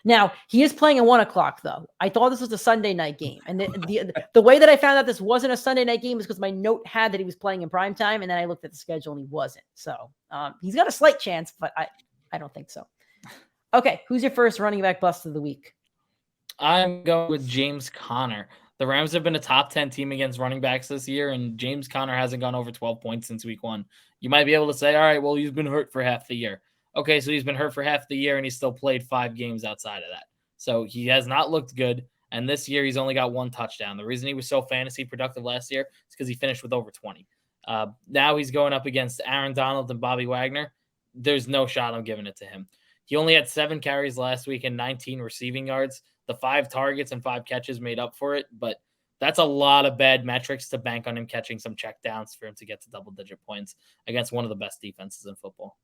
Now, he is playing at 1:00, though. I thought this was a Sunday night game. And the way that I found out this wasn't a Sunday night game is because my note had that he was playing in primetime, and then I looked at the schedule and he wasn't. So he's got a slight chance, but I don't think so. Okay, who's your first running back bust of the week? I'm going with James Conner. The Rams have been a top 10 team against running backs this year, and James Conner hasn't gone over 12 points since week 1. You might be able to say, all right, well, he's been hurt for half the year. Okay, so he's been hurt for half the year, and he's still played 5 games outside of that. So he has not looked good, and this year he's only got 1 touchdown. The reason he was so fantasy productive last year is because he finished with over 20. Now he's going up against Aaron Donald and Bobby Wagner. There's no shot I'm giving it to him. He only had 7 carries last week and 19 receiving yards. The 5 targets and 5 catches made up for it, but that's a lot of bad metrics to bank on him catching some checkdowns for him to get to double-digit points against one of the best defenses in football.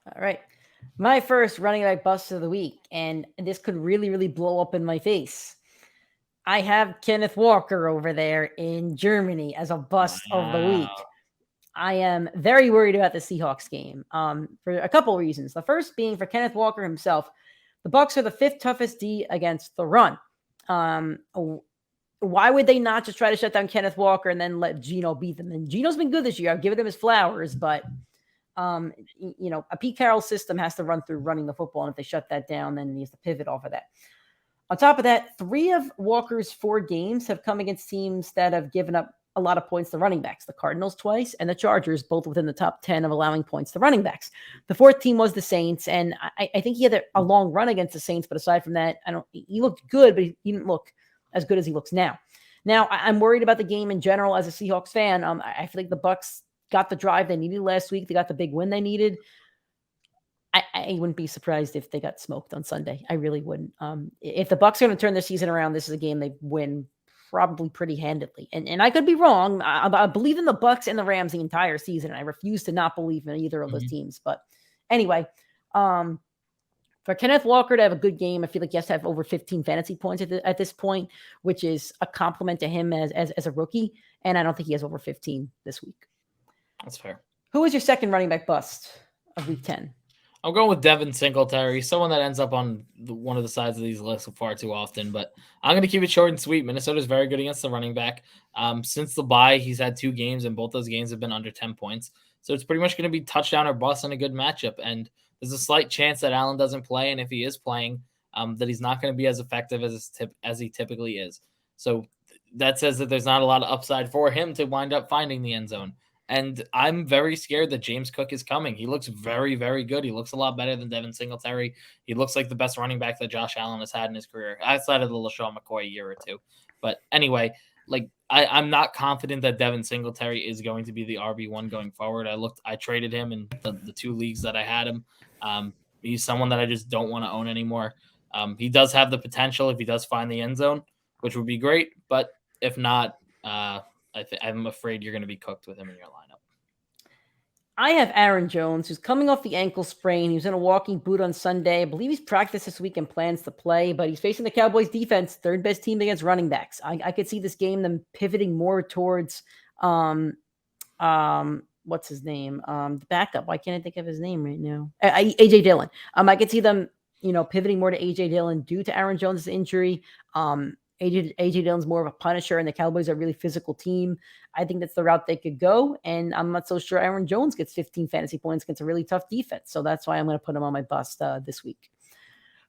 All right. My first running back bust of the week, and this could really, really blow up in my face. I have Kenneth Walker over there in Germany as a bust of the week. I am very worried about the Seahawks game for a couple of reasons. The first being for Kenneth Walker himself. The Bucs are the 5th toughest D against the run. Why would they not just try to shut down Kenneth Walker and then let Geno beat them? And Geno's been good this year. I've given him his flowers, but a Pete Carroll system has to run through running the football. And if they shut that down, then he has to pivot off of that. On top of that, 3 of Walker's 4 games have come against teams that have given up a lot of points to running backs. The Cardinals twice and the Chargers, both within the top 10 of allowing points to running backs. The 4th team was the Saints, and I think he had a long run against the Saints, but aside from that, he looked good, but he didn't look as good as he looks now. Now, I'm worried about the game in general as a Seahawks fan. I feel like the Bucs got the drive they needed last week. They got the big win they needed. I wouldn't be surprised if they got smoked on Sunday. I really wouldn't. If the Bucs are going to turn their season around, this is a game they win probably pretty handedly. And I could be wrong. I believe in the Bucs and the Rams the entire season, and I refuse to not believe in either of those teams. But anyway, for Kenneth Walker to have a good game, I feel like he has to have over 15 fantasy points at this point, which is a compliment to him as a rookie. And I don't think he has over 15 this week. That's fair. Who is your second running back bust of week 10? I'm going with Devin Singletary, someone that ends up on one of the sides of these lists far too often, but I'm going to keep it short and sweet. Minnesota's very good against the running back. Since the bye, he's had 2 games, and both those games have been under 10 points. So it's pretty much going to be touchdown or bust in a good matchup, and there's a slight chance that Allen doesn't play, and if he is playing, that he's not going to be as effective as he typically is. So that says that there's not a lot of upside for him to wind up finding the end zone. And I'm very scared that James Cook is coming. He looks very, very good. He looks a lot better than Devin Singletary. He looks like the best running back that Josh Allen has had in his career, outside of the LaShawn McCoy year or 2. But anyway, I'm not confident that Devin Singletary is going to be the RB1 going forward. I traded him in the 2 leagues that I had him. He's someone that I just don't want to own anymore. He does have the potential if he does find the end zone, which would be great. But if not, I'm afraid you're going to be cooked with him in your lineup. I have Aaron Jones, who's coming off the ankle sprain. He was in a walking boot on Sunday. I believe he's practiced this week and plans to play, but he's facing the Cowboys defense, 3rd best team against running backs. I could see this game, them pivoting more towards, what's his name? The backup. Why can't I think of his name right now? AJ Dillon. I could see them, pivoting more to AJ Dillon due to Aaron Jones' injury. AJ Dillon's more of a punisher, and the Cowboys are a really physical team. I think that's the route they could go, and I'm not so sure Aaron Jones gets 15 fantasy points against a really tough defense. So that's why I'm going to put him on my bust this week.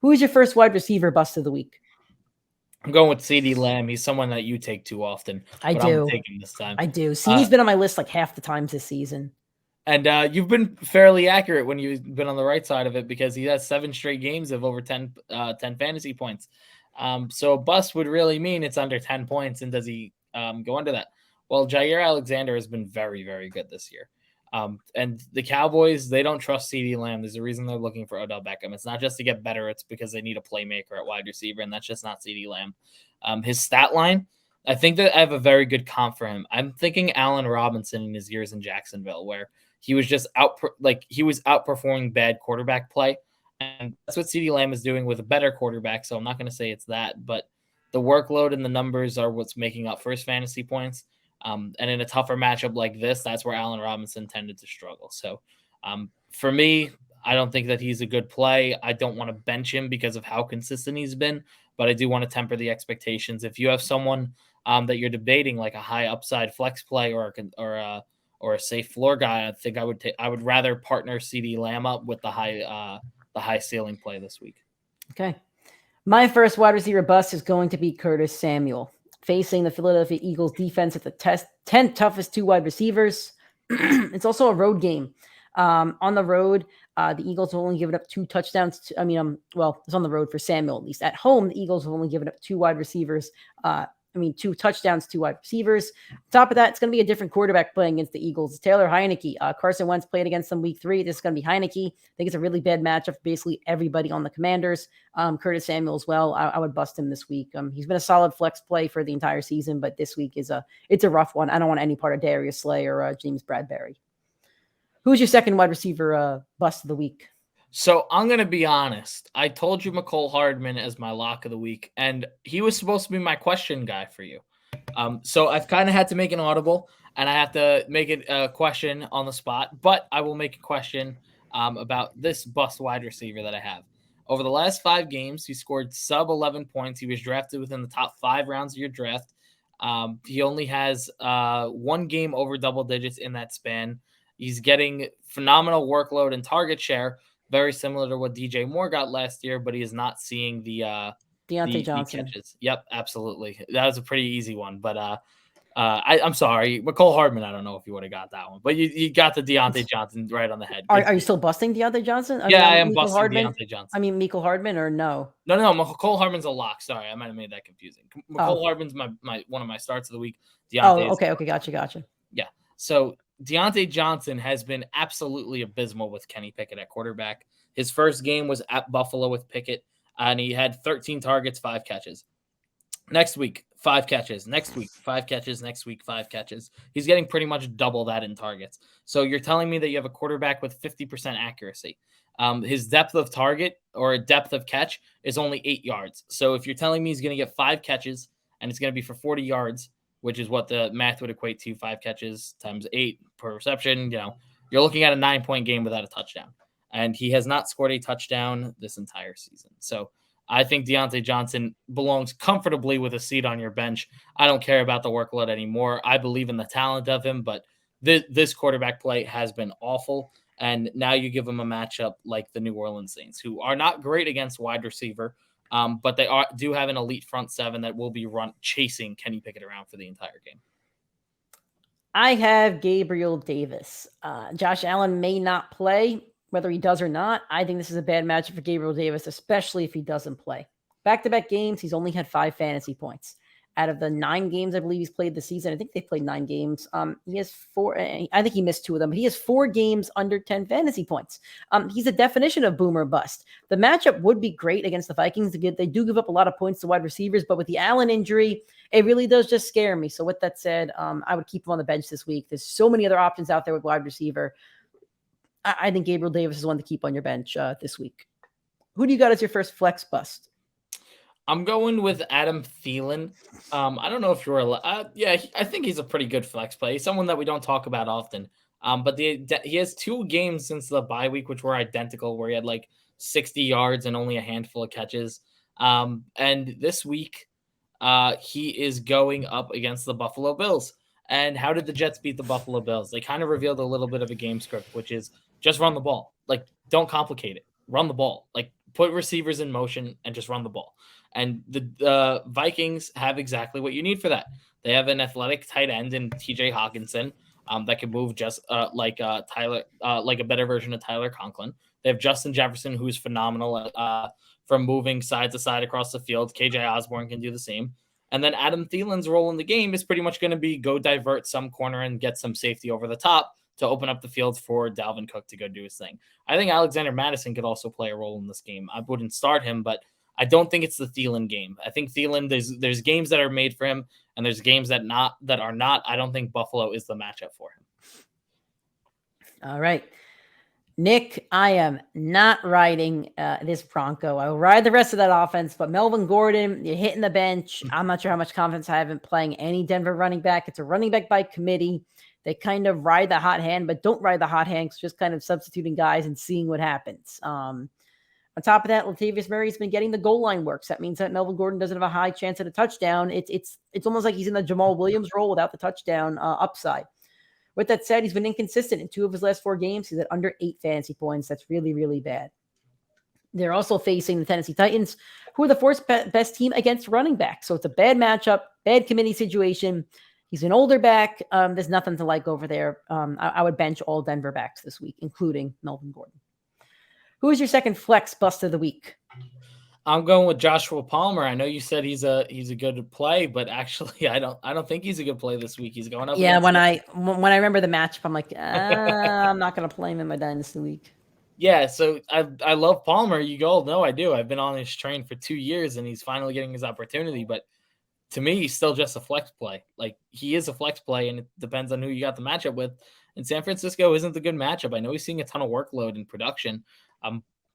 Who is your first wide receiver bust of the week? I'm going with CeeDee Lamb. He's someone that you take too often. I do. I'm taking this time. I do. CeeDee's been on my list like half the times this season. And you've been fairly accurate when you've been on the right side of it, because he has 7 straight games of over 10 fantasy points. So a bust would really mean it's under 10 points. And does he go under that? Well, Jair Alexander has been very, very good this year. And the Cowboys, they don't trust CeeDee Lamb. There's a reason they're looking for Odell Beckham. It's not just to get better. It's because they need a playmaker at wide receiver, and that's just not CeeDee Lamb. His stat line, I think that I have a very good comp for him. I'm thinking Allen Robinson in his years in Jacksonville, where he was just outperforming bad quarterback play. And that's what CeeDee Lamb is doing with a better quarterback. So I'm not going to say it's that, but the workload and the numbers are what's making up for his fantasy points. And in a tougher matchup like this, that's where Allen Robinson tended to struggle. So for me, I don't think that he's a good play. I don't want to bench him because of how consistent he's been, but I do want to temper the expectations. If you have someone that you're debating, like a high upside flex play or a safe floor guy, I think I would rather partner CeeDee Lamb up with the high ceiling play this week. Okay. My first wide receiver bust is going to be Curtis Samuel, facing the Philadelphia Eagles defense at the 10th toughest 2 wide receivers. It's also a road game. On the road, the Eagles have only given up 2 touchdowns. It's on the road for Samuel, at least. At home, the Eagles have only given up 2 wide receivers. 2 touchdowns, 2 wide receivers. On top of that, it's going to be a different quarterback playing against the Eagles. It's Taylor Heineke. Carson Wentz played against them week 3. This is going to be Heineke. I think it's a really bad matchup for basically everybody on the Commanders. Curtis Samuel as well. I would bust him this week. He's been a solid flex play for the entire season, but this week it's a rough one. I don't want any part of Darius Slay or James Bradbury. Who's your second wide receiver bust of the week? So I'm going to be honest. I told you McCole Hardman as my lock of the week, and he was supposed to be my question guy for you. So I've kind of had to make an audible, and I have to make it a question on the spot, but I will make a question about this bust wide receiver that I have. Over the last 5 games, he scored sub 11 points. He was drafted within the top 5 rounds of your draft. He only has 1 game over double digits in that span. He's getting phenomenal workload and target share, very similar to what DJ Moore got last year, but he is not seeing the Deontay Johnson catches. Yep, absolutely. That was a pretty easy one, but I'm sorry, McCole Hardman. I don't know if you would have got that one, but you got the Deontay Johnson right on the head. Are you still busting Deontay Johnson? I am busting Deontay Johnson. Mecole Hardman or no? No. McCole Hardman's a lock. Sorry, I might have made that confusing. McCole Hardman's my one of my starts of the week. Okay, gotcha. Yeah. So Deontay Johnson has been absolutely abysmal with Kenny Pickett at quarterback. His first game was at Buffalo with Pickett, and he had 13 targets, 5 catches. Next week, 5 catches. Next week, 5 catches. Next week, 5 catches. He's getting pretty much double that in targets. So you're telling me that you have a quarterback with 50% accuracy. His depth of target or depth of catch is only 8 yards. So if you're telling me he's going to get 5 catches and it's going to be for 40 yards, which is what the math would equate to, 5 catches times 8 per reception, you're looking at a 9-point game without a touchdown. And he has not scored a touchdown this entire season. So I think Deontay Johnson belongs comfortably with a seat on your bench. I don't care about the workload anymore. I believe in the talent of him, but this quarterback play has been awful. And now you give him a matchup like the New Orleans Saints, who are not great against wide receiver, but they do have an elite front 7 that will be chasing Kenny Pickett around for the entire game. I have Gabriel Davis. Josh Allen may not play. Whether he does or not, I think this is a bad matchup for Gabriel Davis, especially if he doesn't play. Back-to-back games, he's only had 5 fantasy points. Out of the 9 games I believe he's played this season, I think they played 9 games. He has 4. I think he missed 2 of them, but he has 4 games under 10 fantasy points. He's a definition of boomer bust. The matchup would be great against the Vikings. They do give up a lot of points to wide receivers, but with the Allen injury, it really does just scare me. So with that said, I would keep him on the bench this week. There's so many other options out there with wide receiver. I think Gabriel Davis is one to keep on your bench this week. Who do you got as your first flex bust? I'm going with Adam Thielen. I don't know if you're I think he's a pretty good flex play. He's someone that we don't talk about often. But he has 2 games since the bye week, which were identical, where he had like 60 yards and only a handful of catches. And this week, he is going up against the Buffalo Bills. And how did the Jets beat the Buffalo Bills? They kind of revealed a little bit of a game script, which is just run the ball. Like, don't complicate it. Run the ball. Like, put receivers in motion and just run the ball. And the Vikings have exactly what you need for that. They have an athletic tight end in TJ Hawkinson that can move just like a better version of Tyler Conklin. They have Justin Jefferson, who's phenomenal from moving side to side across the field. KJ Osborne can do the same. And then Adam Thielen's role in the game is pretty much going to be go divert some corner and get some safety over the top to open up the field for Dalvin Cook to go do his thing. I think Alexander Mattison could also play a role in this game. I wouldn't start him, but I don't think it's the Thielen game. I think Thielen, there's games that are made for him, and there's games that are not. I don't think Buffalo is the matchup for him. All right. Nick, I am not riding this Bronco. I will ride the rest of that offense, but Melvin Gordon, you're hitting the bench. I'm not sure how much confidence I have in playing any Denver running back. It's a running back by committee. They kind of ride the hot hand, but don't ride the hot hand. It's just kind of substituting guys and seeing what happens. On top of that, Latavius Murray's been getting the goal line works. That means that Melvin Gordon doesn't have a high chance at a touchdown. It's almost like he's in the Jamal Williams role without the touchdown upside. With that said, he's been inconsistent in 2 of his last 4 games. He's at under 8 fantasy points. That's really, really bad. They're also facing the Tennessee Titans, who are the 4th best team against running back. So it's a bad matchup, bad committee situation. He's an older back. There's nothing to like over there. I would bench all Denver backs this week, including Melvin Gordon. Who is your second flex bust of the week? I'm going with Joshua Palmer. I know you said he's a good play, but actually I don't think he's a good play this week. He's going up. Yeah, when I remember the matchup, I'm like, I'm not going to play him in my dynasty league. Yeah, so I love Palmer. You all know I do. I've been on his train for 2 years, and he's finally getting his opportunity. But to me, he's still just a flex play. Like, he is a flex play, and it depends on who you got the matchup with. And San Francisco isn't a good matchup. I know he's seeing a ton of workload in production.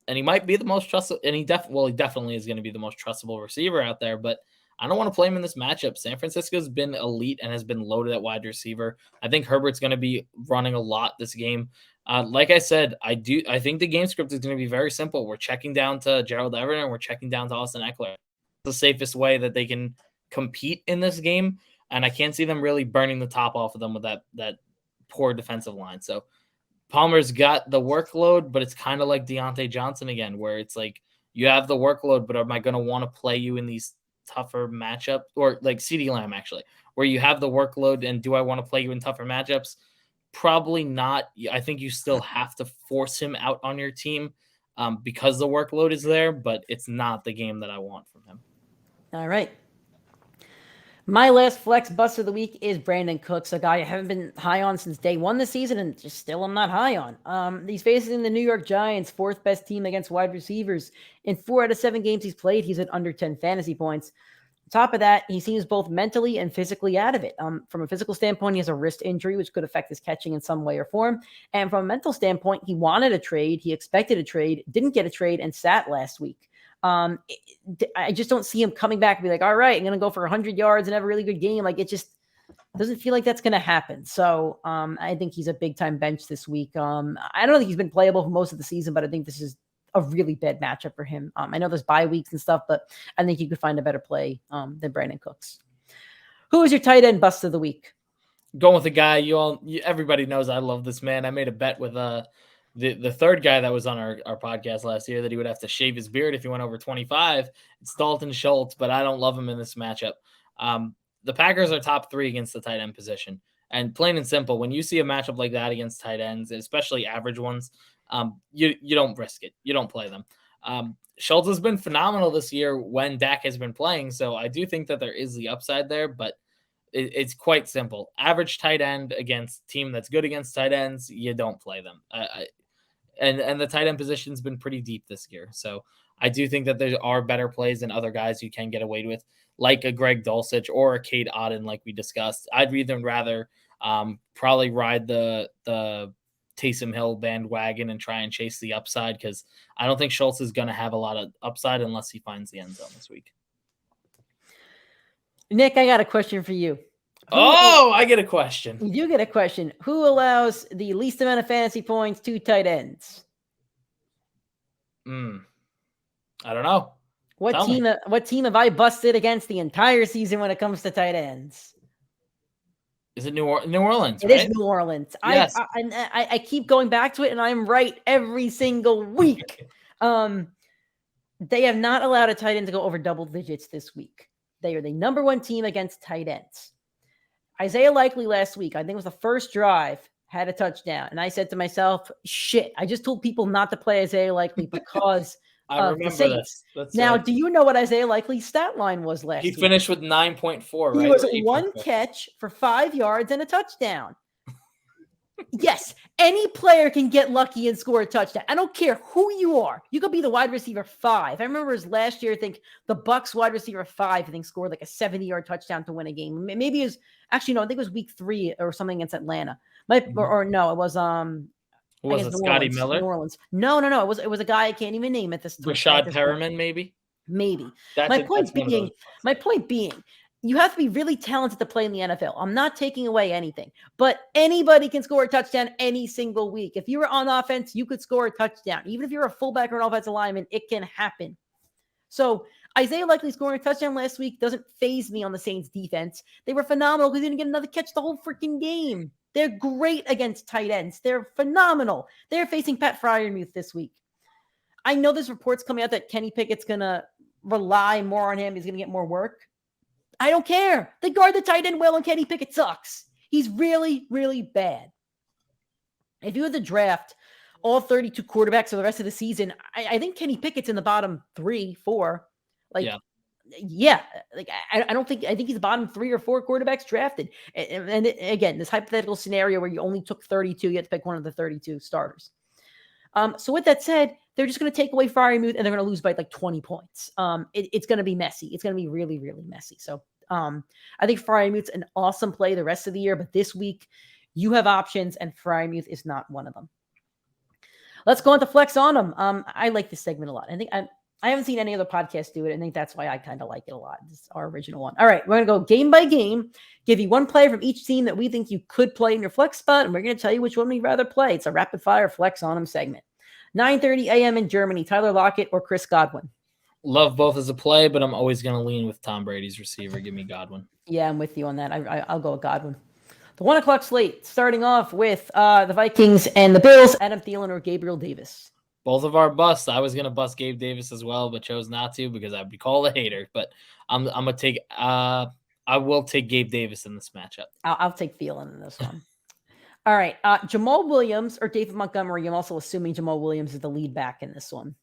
And he might be the most trusted, and he definitely is going to be the most trustable receiver out there, but I don't want to play him in this matchup. San Francisco's been elite and has been loaded at wide receiver. I think Herbert's going to be running a lot this game. Like I said, I think the game script is going to be very simple. We're checking down to Gerald Everett and we're checking down to Austin Eckler. The safest way that they can compete in this game, and I can't see them really burning the top off of them with that poor defensive line. So Palmer's got the workload, but it's kind of like Deontay Johnson again, where it's like you have the workload, but am I going to want to play you in these tougher matchups? Or like CeeDee Lamb, actually, where you have the workload, and do I want to play you in tougher matchups? Probably not. I think you still have to force him out on your team because the workload is there, but it's not the game that I want from him. All right. My last flex bust of the week is Brandon Cooks, a guy I haven't been high on since day 1 this season, and just still I'm not high on. He's facing the New York Giants, 4th best team against wide receivers. In 4 out of 7 games he's played, he's at under 10 fantasy points. On top of that, he seems both mentally and physically out of it. From a physical standpoint, he has a wrist injury, which could affect his catching in some way or form. And from a mental standpoint, he wanted a trade, he expected a trade, didn't get a trade, and sat last week. I just don't see him coming back and be like, all right, I'm going to go for 100 yards and have a really good game. Like, it just doesn't feel like that's going to happen. So I think he's a big time bench this week. I don't think he's been playable for most of the season, but I think this is a really bad matchup for him. I know there's bye weeks and stuff, but I think you could find a better play than Brandon Cooks. Who is your tight end bust of the week? Going with a guy everybody knows I love this man. I made a bet with the third guy that was on our podcast last year that he would have to shave his beard if he went over 25. It's Dalton Schultz, but I don't love him in this matchup. The Packers are top 3 against the tight end position. And plain and simple, when you see a matchup like that against tight ends, especially average ones, you don't risk it. You don't play them. Schultz has been phenomenal this year when Dak has been playing, so I do think that there is the upside there, but it's quite simple. Average tight end against team that's good against tight ends, you don't play them. And the tight end position's been pretty deep this year. So I do think that there are better plays than other guys you can get away with, like a Greg Dulcich or a Cade Otton, like we discussed. I'd rather probably ride the Taysom Hill bandwagon and try and chase the upside, because I don't think Schultz is going to have a lot of upside unless he finds the end zone this week. Nick, I got a question for you. I get a question. You get a question. Who allows the least amount of fantasy points to tight ends? I don't know. What team have I busted against the entire season when it comes to tight ends? Is it New Orleans? It is New Orleans. Yes. I keep going back to it, and I'm right every single week. They have not allowed a tight end to go over double digits this week. They are the number 1 team against tight ends. Isaiah Likely last week, I think it was the first drive, had a touchdown. And I said to myself, shit, I just told people not to play Isaiah Likely because of the Saints. Now, do you know what Isaiah Likely's stat line was last week? He finished with 9.4, right? He was 1 catch for 5 yards and a touchdown. Yes, any player can get lucky and score a touchdown. I don't care who you are. You could be the wide receiver 5. I remember his last year, I think the Bucs wide receiver 5, I think, scored like a 70-yard touchdown to win a game. Maybe it was, actually, no, I think it was week 3 or something against Atlanta. No, it was, Was it Scotty Miller? New Orleans. No. It was a guy I can't even name at this time. Rashad Perriman, maybe. My point being, you have to be really talented to play in the NFL. I'm not taking away anything, but anybody can score a touchdown any single week. If you were on offense, you could score a touchdown. Even if you're a fullback or an offensive lineman, it can happen. So Isaiah Likely scoring a touchdown last week doesn't faze me on the Saints defense. They were phenomenal because they didn't get another catch the whole freaking game. They're great against tight ends. They're phenomenal. They're facing Pat Freiermuth this week. I know there's reports coming out that Kenny Pickett's going to rely more on him. He's going to get more work. I don't care. They guard the tight end well, and Kenny Pickett sucks. He's really, really bad. If you had to draft all 32 quarterbacks for the rest of the season, I think Kenny Pickett's in the bottom 3, 4. I think he's the bottom 3 or 4 quarterbacks drafted. And again, this hypothetical scenario where you only took 32, you have to pick one of the 32 starters. So with that said, they're just going to take away Freiermuth and they're going to lose by like 20 points. It's going to be messy. It's going to be really, really messy. So I think Freiermuth's an awesome play the rest of the year, but this week you have options and Freiermuth is not one of them. Let's go into flex on them. I like this segment a lot. I haven't seen any other podcast do it. I think that's why I kind of like it a lot. This is our original one. All right, we're going to go game by game, give you one player from each team that we think you could play in your flex spot, and we're going to tell you which one we'd rather play. It's a rapid-fire flex on them segment. 9:30 a.m. in Germany, Tyler Lockett or Chris Godwin? Love both as a play, but I'm always going to lean with Tom Brady's receiver. Give me Godwin. Yeah, I'm with you on that. I'll go with Godwin. The 1 o'clock slate, starting off with the Vikings and the Bills, Adam Thielen or Gabriel Davis? Both of our busts. I was gonna bust Gabe Davis as well, but chose not to because I'd be called a hater. But I'm gonna take. I will take Gabe Davis in this matchup. I'll take Thielen in this one. All right, Jamal Williams or David Montgomery. I'm also assuming Jamal Williams is the lead back in this one.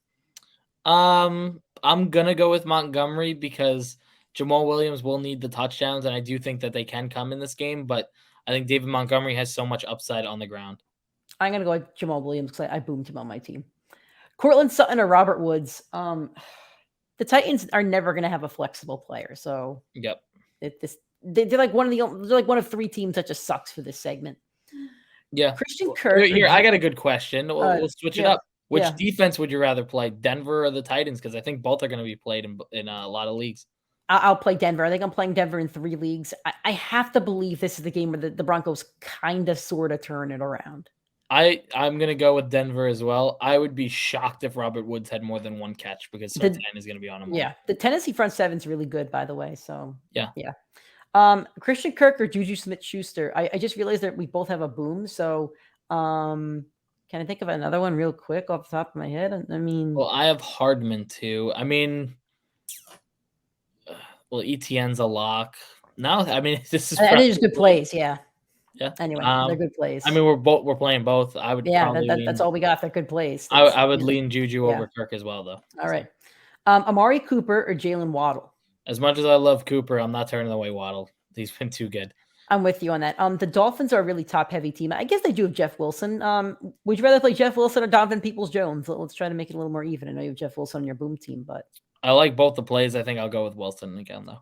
I'm gonna go with Montgomery because Jamal Williams will need the touchdowns, and I do think that they can come in this game. But I think David Montgomery has so much upside on the ground. I'm gonna go with Jamal Williams because I boomed him on my team. Cortland Sutton or Robert Woods. The Titans are never going to have a flexible player. So yep, they're like one of 3 teams that just sucks for this segment. Yeah, Christian Kirk. Here, I got a good question. We'll switch it up. Which Yeah. defense would you rather play, Denver or the Titans? Because I think both are going to be played in a lot of leagues. I'll play Denver. I think I'm playing Denver in 3 leagues. I have to believe this is the game where the Broncos kind of sort of turn it around. I'm going to go with Denver as well. I would be shocked if Robert Woods had more than 1 catch because Sutton is going to be on him. Yeah, the Tennessee front 7's really good, by the way. So yeah. Christian Kirk or Juju Smith-Schuster. I just realized that we both have a boom. So can I think of another one real quick off the top of my head? I mean, well, I have Hardman too. I mean, well, ETN's a lock. No, I mean this is. That is good plays. Yeah. Yeah. Anyway, they're good plays. I mean, we're playing both. I would. Yeah, that's all we got. They're good plays. I would lean Juju over Kirk as well, though. All right. Amari Cooper or Jalen Waddle? As much as I love Cooper, I'm not turning away Waddle. He's been too good. I'm with you on that. The Dolphins are a really top-heavy team. I guess they do have Jeff Wilson. Would you rather play Jeff Wilson or Donovan Peoples-Jones? Let's try to make it a little more even. I know you have Jeff Wilson on your boom team, but I like both the plays. I think I'll go with Wilson again, though.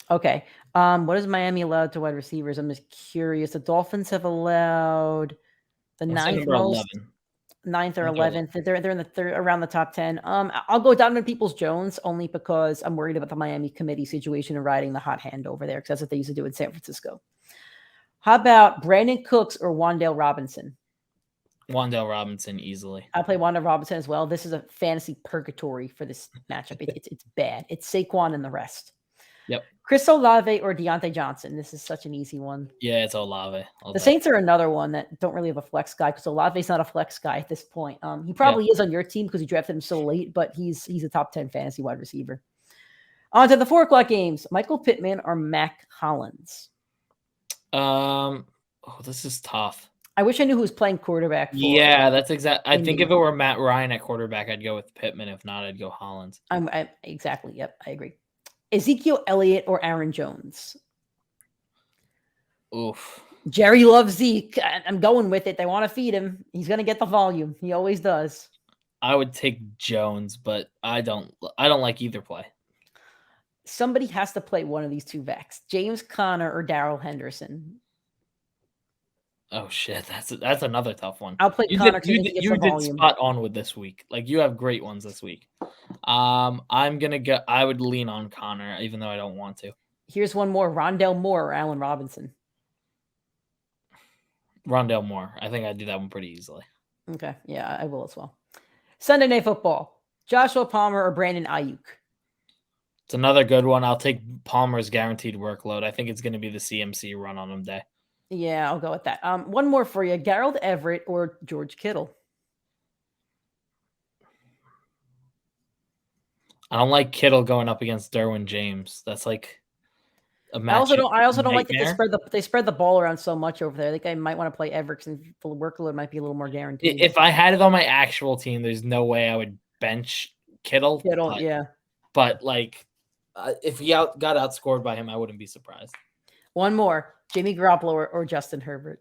Okay. What is Miami allowed to wide receivers? I'm just curious. The Dolphins have allowed the 9th or 11th. They're in the third, around the top 10. I'll go Donovan Peoples-Jones only because I'm worried about the Miami committee situation and riding the hot hand over there because that's what they used to do in San Francisco. How about Brandon Cooks or Wan'Dale Robinson? Wan'Dale Robinson easily. I play Wan'Dale Robinson as well. This is a fantasy purgatory for this matchup. It's bad. It's Saquon and the rest. Yep. Chris Olave or Deontay Johnson. This is such an easy one. Yeah, it's Olave. The Saints are another one that don't really have a flex guy because Olave's not a flex guy at this point. He probably is on your team because you drafted him so late, but he's a top 10 fantasy wide receiver. On to the 4 o'clock games. Michael Pittman or Mac Hollins? This is tough. I wish I knew who was playing quarterback. Yeah, that's exact. I think if it were Matt Ryan at quarterback, I'd go with Pittman. If not, I'd go Hollins. Exactly. Yep, I agree. Ezekiel Elliott or Aaron Jones? Oof. Jerry loves Zeke. I'm going with it. They want to feed him. He's going to get the volume. He always does. I would take Jones, but I don't like either play. Somebody has to play one of these 2 backs. James Conner or Darrell Henderson? Oh shit, that's another tough one. I'll play Connor. You did spot on with this week. Like you have great ones this week. I'm gonna go. I would lean on Connor, even though I don't want to. Here's one more: Rondale Moore or Allen Robinson. Rondale Moore. I think I'd do that one pretty easily. Okay, yeah, I will as well. Sunday Night Football: Joshua Palmer or Brandon Ayuk. It's another good one. I'll take Palmer's guaranteed workload. I think it's going to be the CMC run on him day. Yeah, I'll go with that. One more for you: Gerald Everett or George Kittle. I don't like Kittle going up against Derwin James. That's like a match. I also don't like that they spread the ball around so much over there. I think I might want to play Everett, and the workload might be a little more guaranteed. If I had it on my actual team, there's no way I would bench Kittle. But like, if he got outscored by him, I wouldn't be surprised. One more: Jimmy Garoppolo or Justin Herbert.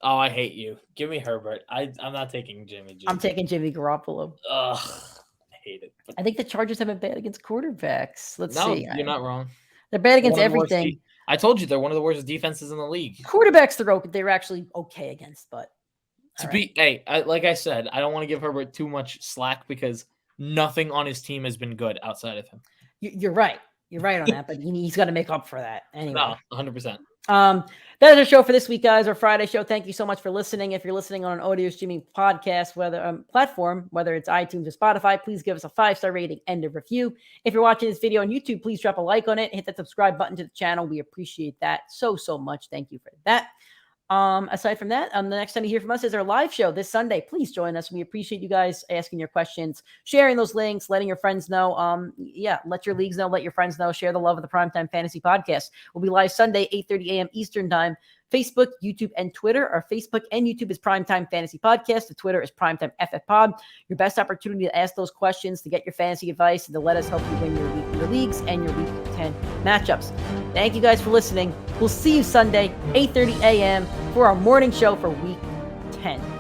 Oh, I hate you. Give me Herbert. I'm not taking Jimmy. I'm taking Jimmy Garoppolo. Ugh, I hate it. I think the Chargers have been bad against quarterbacks. Let's see. You're not wrong. They're bad against everything. I told you they're one of the worst defenses in the league. Quarterbacks, they're actually okay against, but like I said, I don't want to give Herbert too much slack because nothing on his team has been good outside of him. You're right. You're right on that, but he's got to make up for that anyway. No, 100%. That is our show for this week, guys. Our Friday show. Thank you so much for listening. If you're listening on an audio streaming podcast, platform, whether it's iTunes or Spotify, please give us a 5-star rating and a review. If you're watching this video on YouTube, please drop a like on it. Hit that subscribe button to the channel. We appreciate that so much. Thank you for that. Aside from that, the next time you hear from us is our live show this Sunday. Please join us. We appreciate you guys asking your questions, sharing those links, letting your friends know. Let your leagues know, let your friends know, share the love of the Primetime Fantasy Podcast. We'll be live Sunday, 8:30 a.m. Eastern Time. Facebook, YouTube, and Twitter. Our Facebook and YouTube is Primetime Fantasy Podcast. The Twitter is PrimeTimeFFPod. Your best opportunity to ask those questions, to get your fantasy advice, and to let us help you win your leagues and your Week 10 matchups. Thank you guys for listening. We'll see you Sunday, 8:30 a.m. for our morning show for Week 10.